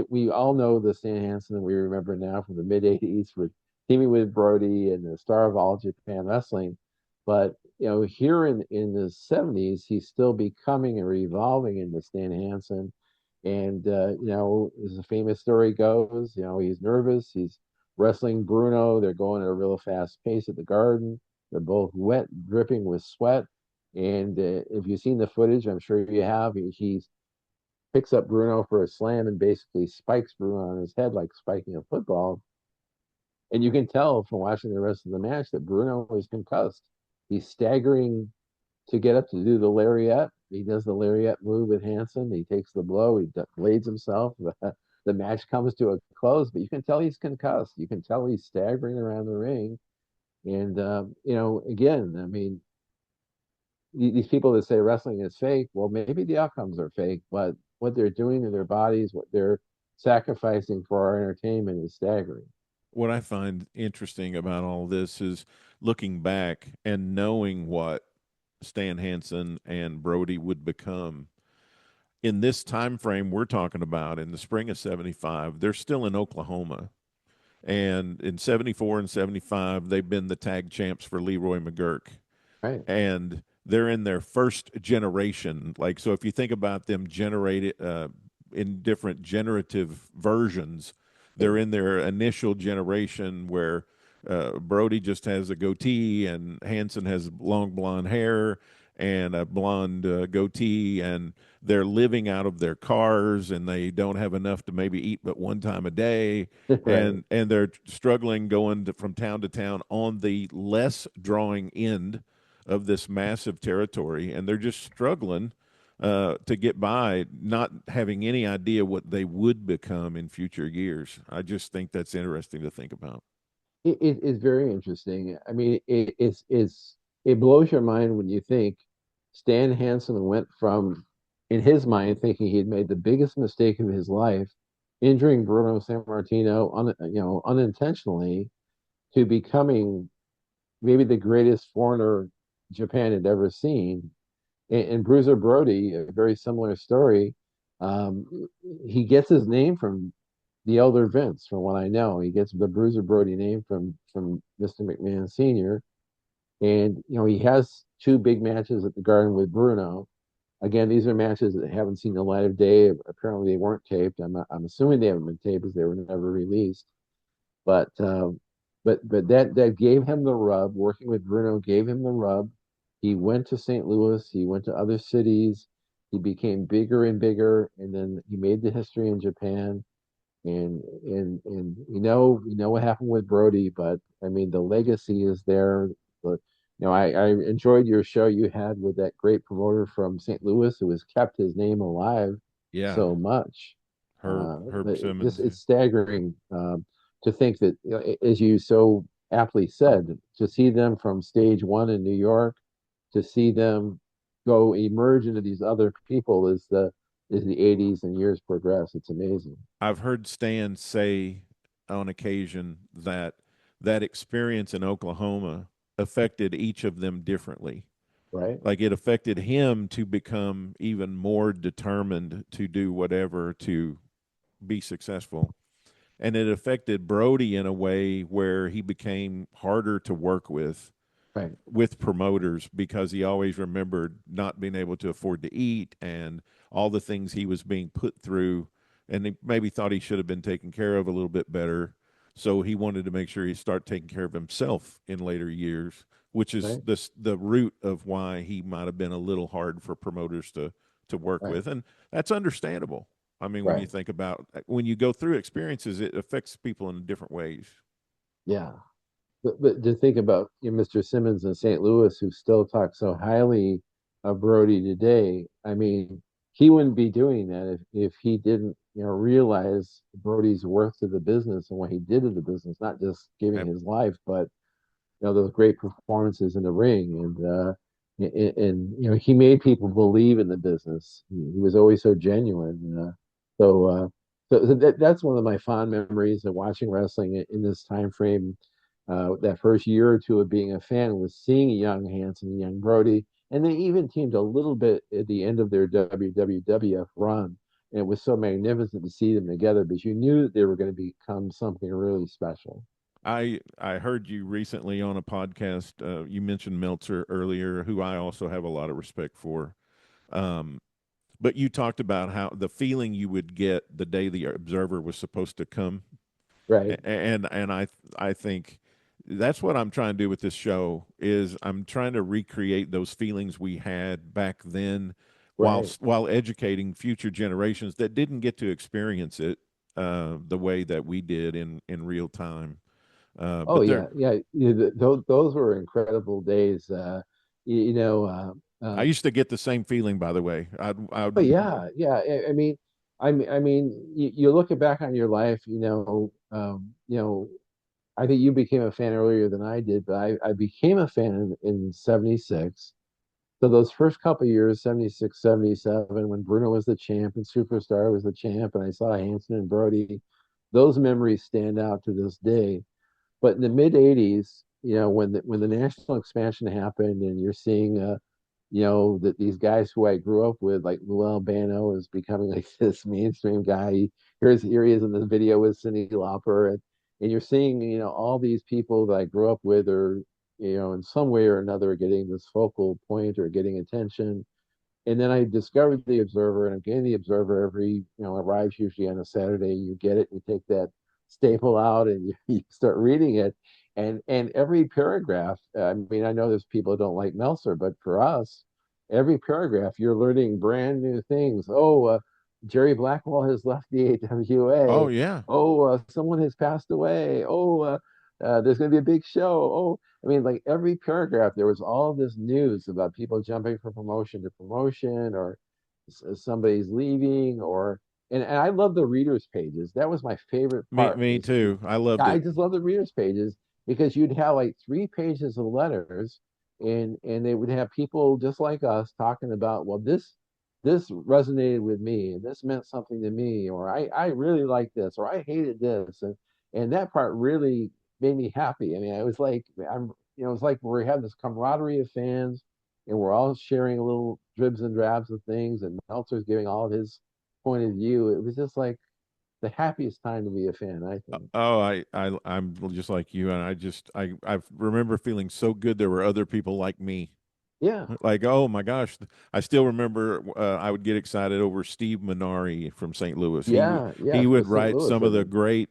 we all know the Stan Hansen that we remember now from the mid '80s with teaming with Brody and the star of All Japan Wrestling. But here in the '70s, he's still becoming and evolving into Stan Hansen. And as the famous story goes, he's nervous. He's wrestling Bruno. They're going at a real fast pace at the Garden. They're both wet, dripping with sweat. And if you've seen the footage, I'm sure you have, he picks up Bruno for a slam and basically spikes Bruno on his head like spiking a football. And you can tell from watching the rest of the match that Bruno is concussed. He's staggering to get up to do the lariat. He does the lariat move with Hansen. He takes the blow. He blades himself. The match comes to a close, but you can tell he's concussed. You can tell he's staggering around the ring. And, again, I mean, these people that say wrestling is fake, well, maybe the outcomes are fake, but what they're doing to their bodies, what they're sacrificing for our entertainment is staggering. What I find interesting about all this is looking back and knowing what Stan Hansen and Brody would become in this time frame we're talking about in the spring of 75. They're still in Oklahoma. And in 74 and 75, they've been the tag champs for Leroy McGurk. Right. And they're in their first generation. Like, so if you think about them generated in different generative versions, they're in their initial generation where Brody just has a goatee and Hansen has long blonde hair and a blonde goatee, and they're living out of their cars and they don't have enough to maybe eat but one time a day. Right. And they're struggling going from town to town on the less drawing end of this massive territory, and they're just struggling to get by, not having any idea what they would become in future years. I just think that's interesting to think about. It is very interesting. I mean, it blows your mind when you think Stan Hansen went from, in his mind, thinking he had made the biggest mistake of his life, injuring Bruno Sammartino unintentionally, to becoming maybe the greatest foreigner Japan had ever seen. And Bruiser Brody, a very similar story. He gets his name from the elder Vince, from what I know. He gets the Bruiser Brody name from Mr. McMahon Sr. And he has two big matches at the Garden with Bruno. Again, these are matches that haven't seen the light of day. Apparently, they weren't taped. I'm assuming they haven't been taped because they were never released. But that gave him the rub. Working with Bruno gave him the rub. He went to St. Louis. He went to other cities. He became bigger and bigger, and then he made the history in Japan. And what happened with Brody, but I mean the legacy is there. But I enjoyed your show you had with that great promoter from St. Louis who has kept his name alive Yeah, so much. Herb But Simmons. it's staggering to think that, as you so aptly said, to see them from stage one in New York, to see them go emerge into these other people as the 80s and years progress. It's amazing. I've heard Stan say on occasion that that experience in Oklahoma affected each of them differently. Right. Like it affected him to become even more determined to do whatever to be successful. And it affected Brody in a way where he became harder to work Right. with promoters because he always remembered not being able to afford to eat and all the things he was being put through, and he maybe thought he should have been taken care of a little bit better. So he wanted to make sure he start taking care of himself in later years, which is Right. the root of why he might have been a little hard for promoters to work Right. with, and that's understandable. I mean, when you Right. think about when you go through experiences, it affects people in different ways. Yeah. But to think about Mr. Simmons in St. Louis, who still talks so highly of Brody today. I mean, he wouldn't be doing that if he didn't, realize Brody's worth to the business and what he did to the business, not just giving And his life, but those great performances in the ring. And he made people believe in the business. He was always so genuine. So that's one of my fond memories of watching wrestling in this time frame. That first year or two of being a fan was seeing young Hanson and young Brody, and they even teamed a little bit at the end of their WWWF run. And it was so magnificent to see them together because you knew that they were going to become something really special. I heard you recently on a podcast. You mentioned Meltzer earlier, who I also have a lot of respect for. Um, but you talked about how the feeling you would get the day the Observer was supposed to come, Right, and I think that's what I'm trying to do with this show is I'm trying to recreate those feelings we had back then, right. while educating future generations that didn't get to experience it the way that we did in real time. Oh But there, yeah, yeah. Those were incredible days. You know, I used to get the same feeling, by the way. I'd oh yeah, yeah. I mean, you look back on your life. I think you became a fan earlier than I did, but I became a fan in '76. So those first couple of years, '76, '77, when Bruno was the champ and Superstar was the champ, and I saw Hanson and Brody, those memories stand out to this day. But in the mid '80s, when the national expansion happened, and you're seeing that these guys who I grew up with, like Lou Albano, is becoming like this mainstream guy. Here he is in this video with Cyndi Lauper, and you're seeing, all these people that I grew up with are, in some way or another getting this focal point or getting attention. And then I discovered the Observer, and I'm getting the Observer arrives usually on a Saturday. You get it, you take that staple out, and you start reading it. And every paragraph, I mean, I know there's people who don't like Meltzer, but for us, every paragraph, you're learning brand new things. Oh, Jerry Blackwell has left the Oh AWA. yeah. Oh, someone has passed away. Oh, there's going to be a big show. Oh, I mean, like every paragraph, there was all this news about people jumping from promotion to promotion, or somebody's leaving, and I love the readers' pages. That was my favorite Me, part. me Was too. I loved I it. just love the readers' pages because you'd have like 3 pages of letters, and they would have people just like us talking about, well, this resonated with me, and this meant something to me, or I really like this, or I hated this, and that part really made me happy. I mean, it was like it's like we have this camaraderie of fans, and we're all sharing little dribs and drabs of things, and Meltzer's giving all of his point of view. It was just like the happiest time to be a fan, I think. Oh, I'm just like you, and I remember feeling so good there were other people like me. Yeah, Like, oh my gosh, I still remember I would get excited over Steve Minari from St. Louis. yeah, yeah. He For would St. write Louis, some of the wasn't it? great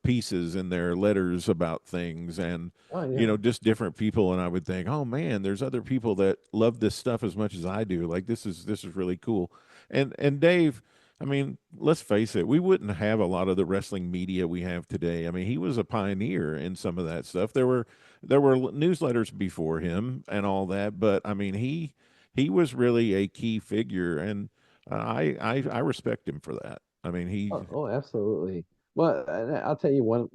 pieces in their letters about things, and Oh yeah. just different people. And I would think, oh man, there's other people that love this stuff as much as I do. Like this is really cool. And Dave, I mean, let's face it, we wouldn't have a lot of the wrestling media we have today. I mean, he was a pioneer in some of that stuff. There were newsletters before him and all that, but I mean, he was really a key figure, and I respect him for that. I mean, he Oh, absolutely. Well, and I'll tell you one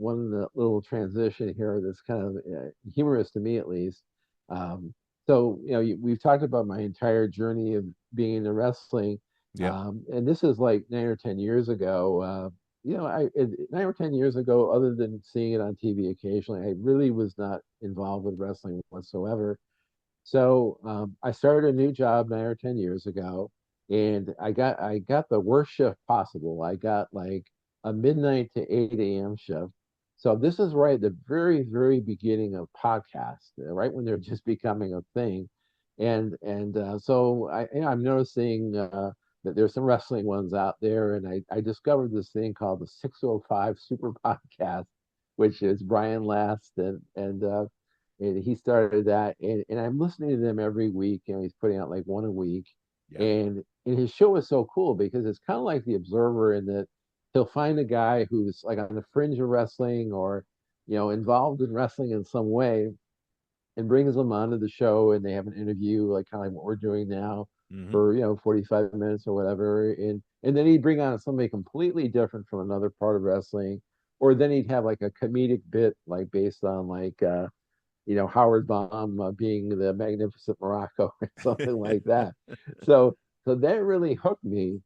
little transition here that's kind of humorous to me, at least. Um, so we've talked about my entire journey of being into wrestling, yep. and this is like 9 or 10 years ago. 9 or 10 years ago, other than seeing it on TV occasionally, I really was not involved with wrestling whatsoever. So I started a new job 9 or 10 years ago, and I got the worst shift possible. I got like a midnight to 8 a.m. shift. So this is right at the very, very beginning of podcasts, right when they're just becoming a thing. And I'm noticing that there's some wrestling ones out there, and I discovered this thing called the 605 Super Podcast, which is Brian Last and he started that, and I'm listening to them every week. He's putting out like one a week, Yep. and his show is so cool because it's kind of like the Observer in that he'll find a guy who's like on the fringe of wrestling, or involved in wrestling in some way, and brings them onto the show, and they have an interview, like kind of like what we're doing now, Hmm. for 45 minutes or whatever, and then he'd bring on somebody completely different from another part of wrestling, or then he'd have like a comedic bit, like based on like Howard Baum being the Magnificent Morocco or something like that. So so that really hooked me.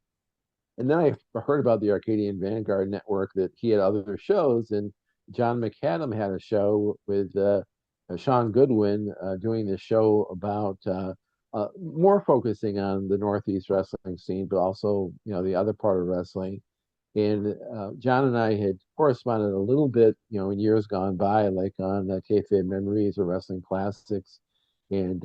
And then I heard about the Arcadian Vanguard Network, that he had other shows, and John McAdam had a show with Sean Goodwin, doing this show about more focusing on the Northeast wrestling scene, but also the other part of wrestling. And John and I had corresponded a little bit, in years gone by, like on Kayfabe Memories or Wrestling Classics, and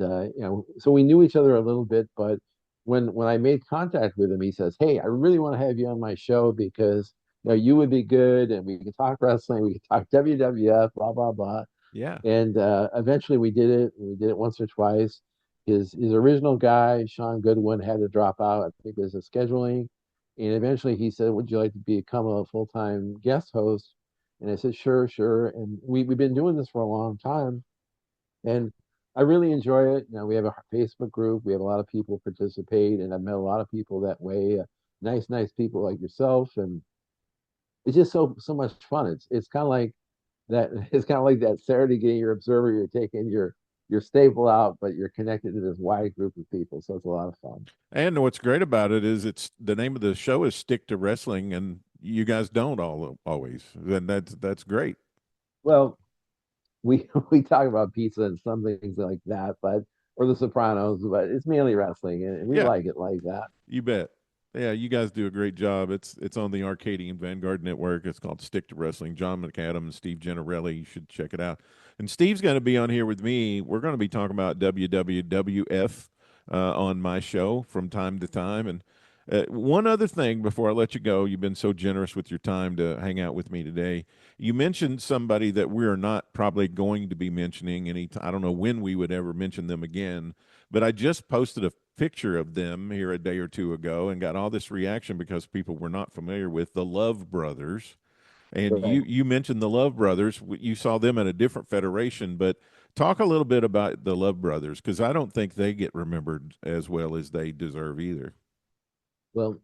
so we knew each other a little bit. But when I made contact with him, he says, "Hey, I really want to have you on my show because you would be good, and we can talk wrestling, we can talk WWF, blah blah blah." Yeah. And eventually we did it. We did it once or twice. His original guy, Sean Goodwin, had to drop out. I think it was a scheduling. And eventually he said, "Would you like to become a full-time guest host?" And I said, "Sure, sure." And we've been doing this for a long time. And I really enjoy it. We have a Facebook group. We have a lot of people participate, and I've met a lot of people that way. Nice, nice people like yourself. And it's just so much fun. It's kind of like that. It's kind of like that Saturday getting your Observer. You're taking your staple out, but you're connected to this wide group of people. So it's a lot of fun. And what's great about it is it's the name of the show is Stick to Wrestling, and you guys don't always, and that's great. Well, we we talk about pizza and some things like that, but or The Sopranos, but it's mainly wrestling, and we Yeah, like it like that. you bet. Yeah, you guys do a great job. It's on the Arcadian Vanguard Network. It's called Stick to Wrestling. John McAdam and Steve Gennarelli. You should check it out. And Steve's going to be on here with me. We're going to be talking about WWWF on my show from time to time. And one other thing before I let you go, you've been so generous with your time to hang out with me today. You mentioned somebody that we're not probably going to be mentioning I don't know when we would ever mention them again, but I just posted a picture of them here a day or two ago and got all this reaction because people were not familiar with the Love Brothers. And Right. you mentioned the Love Brothers. You saw them in a different federation, but talk a little bit about the Love Brothers, because I don't think they get remembered as well as they deserve either. Well,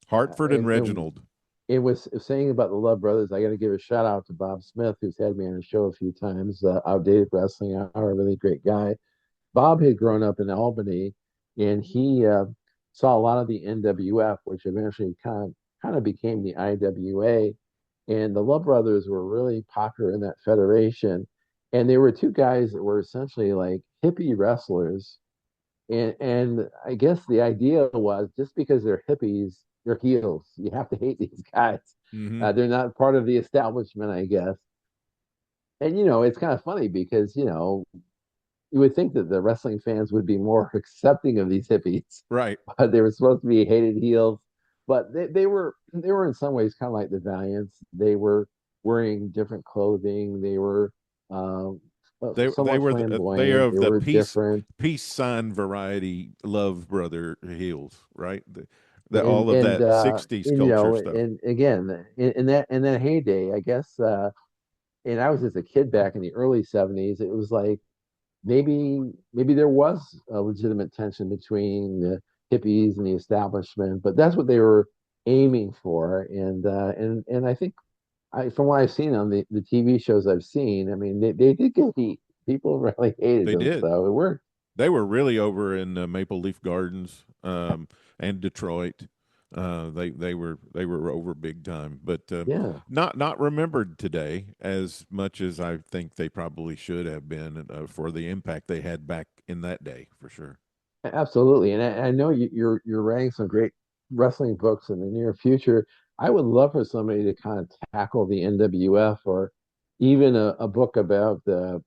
Hartford and Reginald. it was saying about the Love Brothers. I got to give a shout out to Bob Smith, who's had me on the show a few times. Outdated Wrestling Hour, a really great guy. Bob had grown up in Albany, and he saw a lot of the NWF, which eventually kind of became the IWA. And the Love Brothers were really popular in that federation. And they were two guys that were essentially like hippie wrestlers. And I guess the idea was just because they're hippies, they're heels. You have to hate these guys. They're not part of the establishment, I guess. And it's kind of funny because you would think that the wrestling fans would be more accepting of these hippies, Right. but they were supposed to be hated heels. But they were in some ways kind of like the Valiants. They were wearing different clothing. They were They somewhat were flamboyant. they are of They the were different. peace sign variety Love Brother heels, right? And, All of and, that 60s and, culture stuff. and again, in that heyday, I guess, and I was just a kid back in the early 70s. It was like maybe there was a legitimate tension between the hippies and the establishment, but that's what they were aiming for. And I think from what I've seen on the TV shows I've seen, I mean, they did get heat. People really hated They them, did. so it worked. They were really over in Maple Leaf Gardens and Detroit. They were over big time, but Yeah. not remembered today as much as I think they probably should have been for the impact they had back in that day, for sure. Absolutely, and I know you're writing some great wrestling books in the near future. I would love for somebody to kind of tackle the NWF, or even a book about the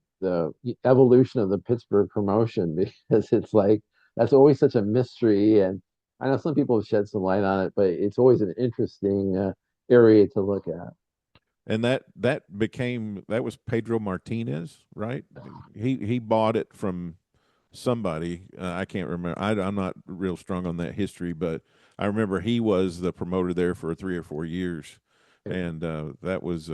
evolution of the Pittsburgh promotion, because it's like that's always such a mystery. And I know some people have shed some light on it, but it's always an interesting area to look at. And that was Pedro Martinez, right? He bought it from somebody. I can't remember. I'm not real strong on that history, but I remember he was the promoter there for 3 or 4 years, and that was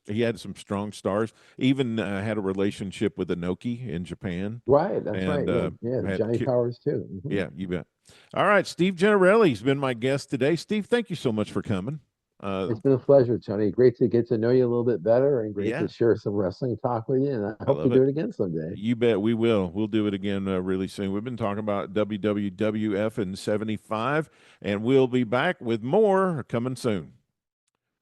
he had some strong stars. Even had a relationship with Inoki in Japan. Right, that's And, right. Yeah, Johnny Powers too. Mhm. Yeah, you bet. All right, Steve Gennarelli's been my guest today. Steve, thank you so much for coming. It's been a pleasure, Tony. Great to get to know you a little bit better, and great Yeah. to share some wrestling talk with you. And I hope to love do it. it again someday. You bet we will. We'll do it again really soon. We've been talking about WWWF in 75, and we'll be back with more coming soon.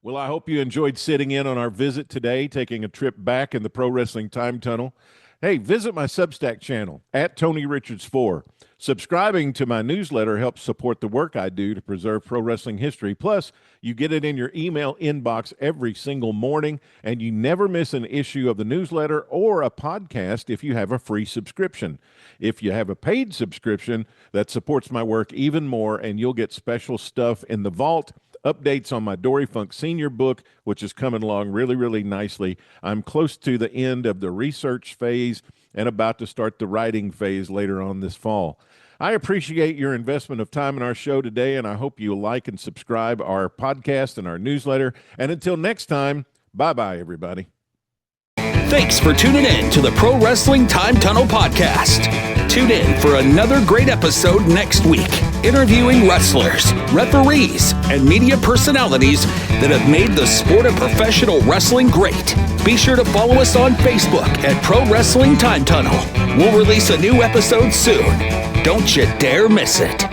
Well, I hope you enjoyed sitting in on our visit today, taking a trip back in the Pro Wrestling Time Tunnel. Hey, visit my Substack channel at Tony Richards 4. Subscribing to my newsletter helps support the work I do to preserve pro wrestling history. Plus, you get it in your email inbox every single morning, and you never miss an issue of the newsletter or a podcast if you have a free subscription. If you have a paid subscription, that supports my work even more, and you'll get special stuff in the vault, updates on my Dory Funk Senior book, which is coming along really, really nicely. I'm close to the end of the research phase and about to start the writing phase later on this fall. I appreciate your investment of time in our show today, and I hope you like and subscribe our podcast and our newsletter. And until next time, bye-bye, everybody. Thanks for tuning in to the Pro Wrestling Time Tunnel Podcast. Tune in for another great episode next week, interviewing wrestlers, referees, and media personalities that have made the sport of professional wrestling great. Be sure to follow us on Facebook at Pro Wrestling Time Tunnel. We'll release a new episode soon. Don't you dare miss it.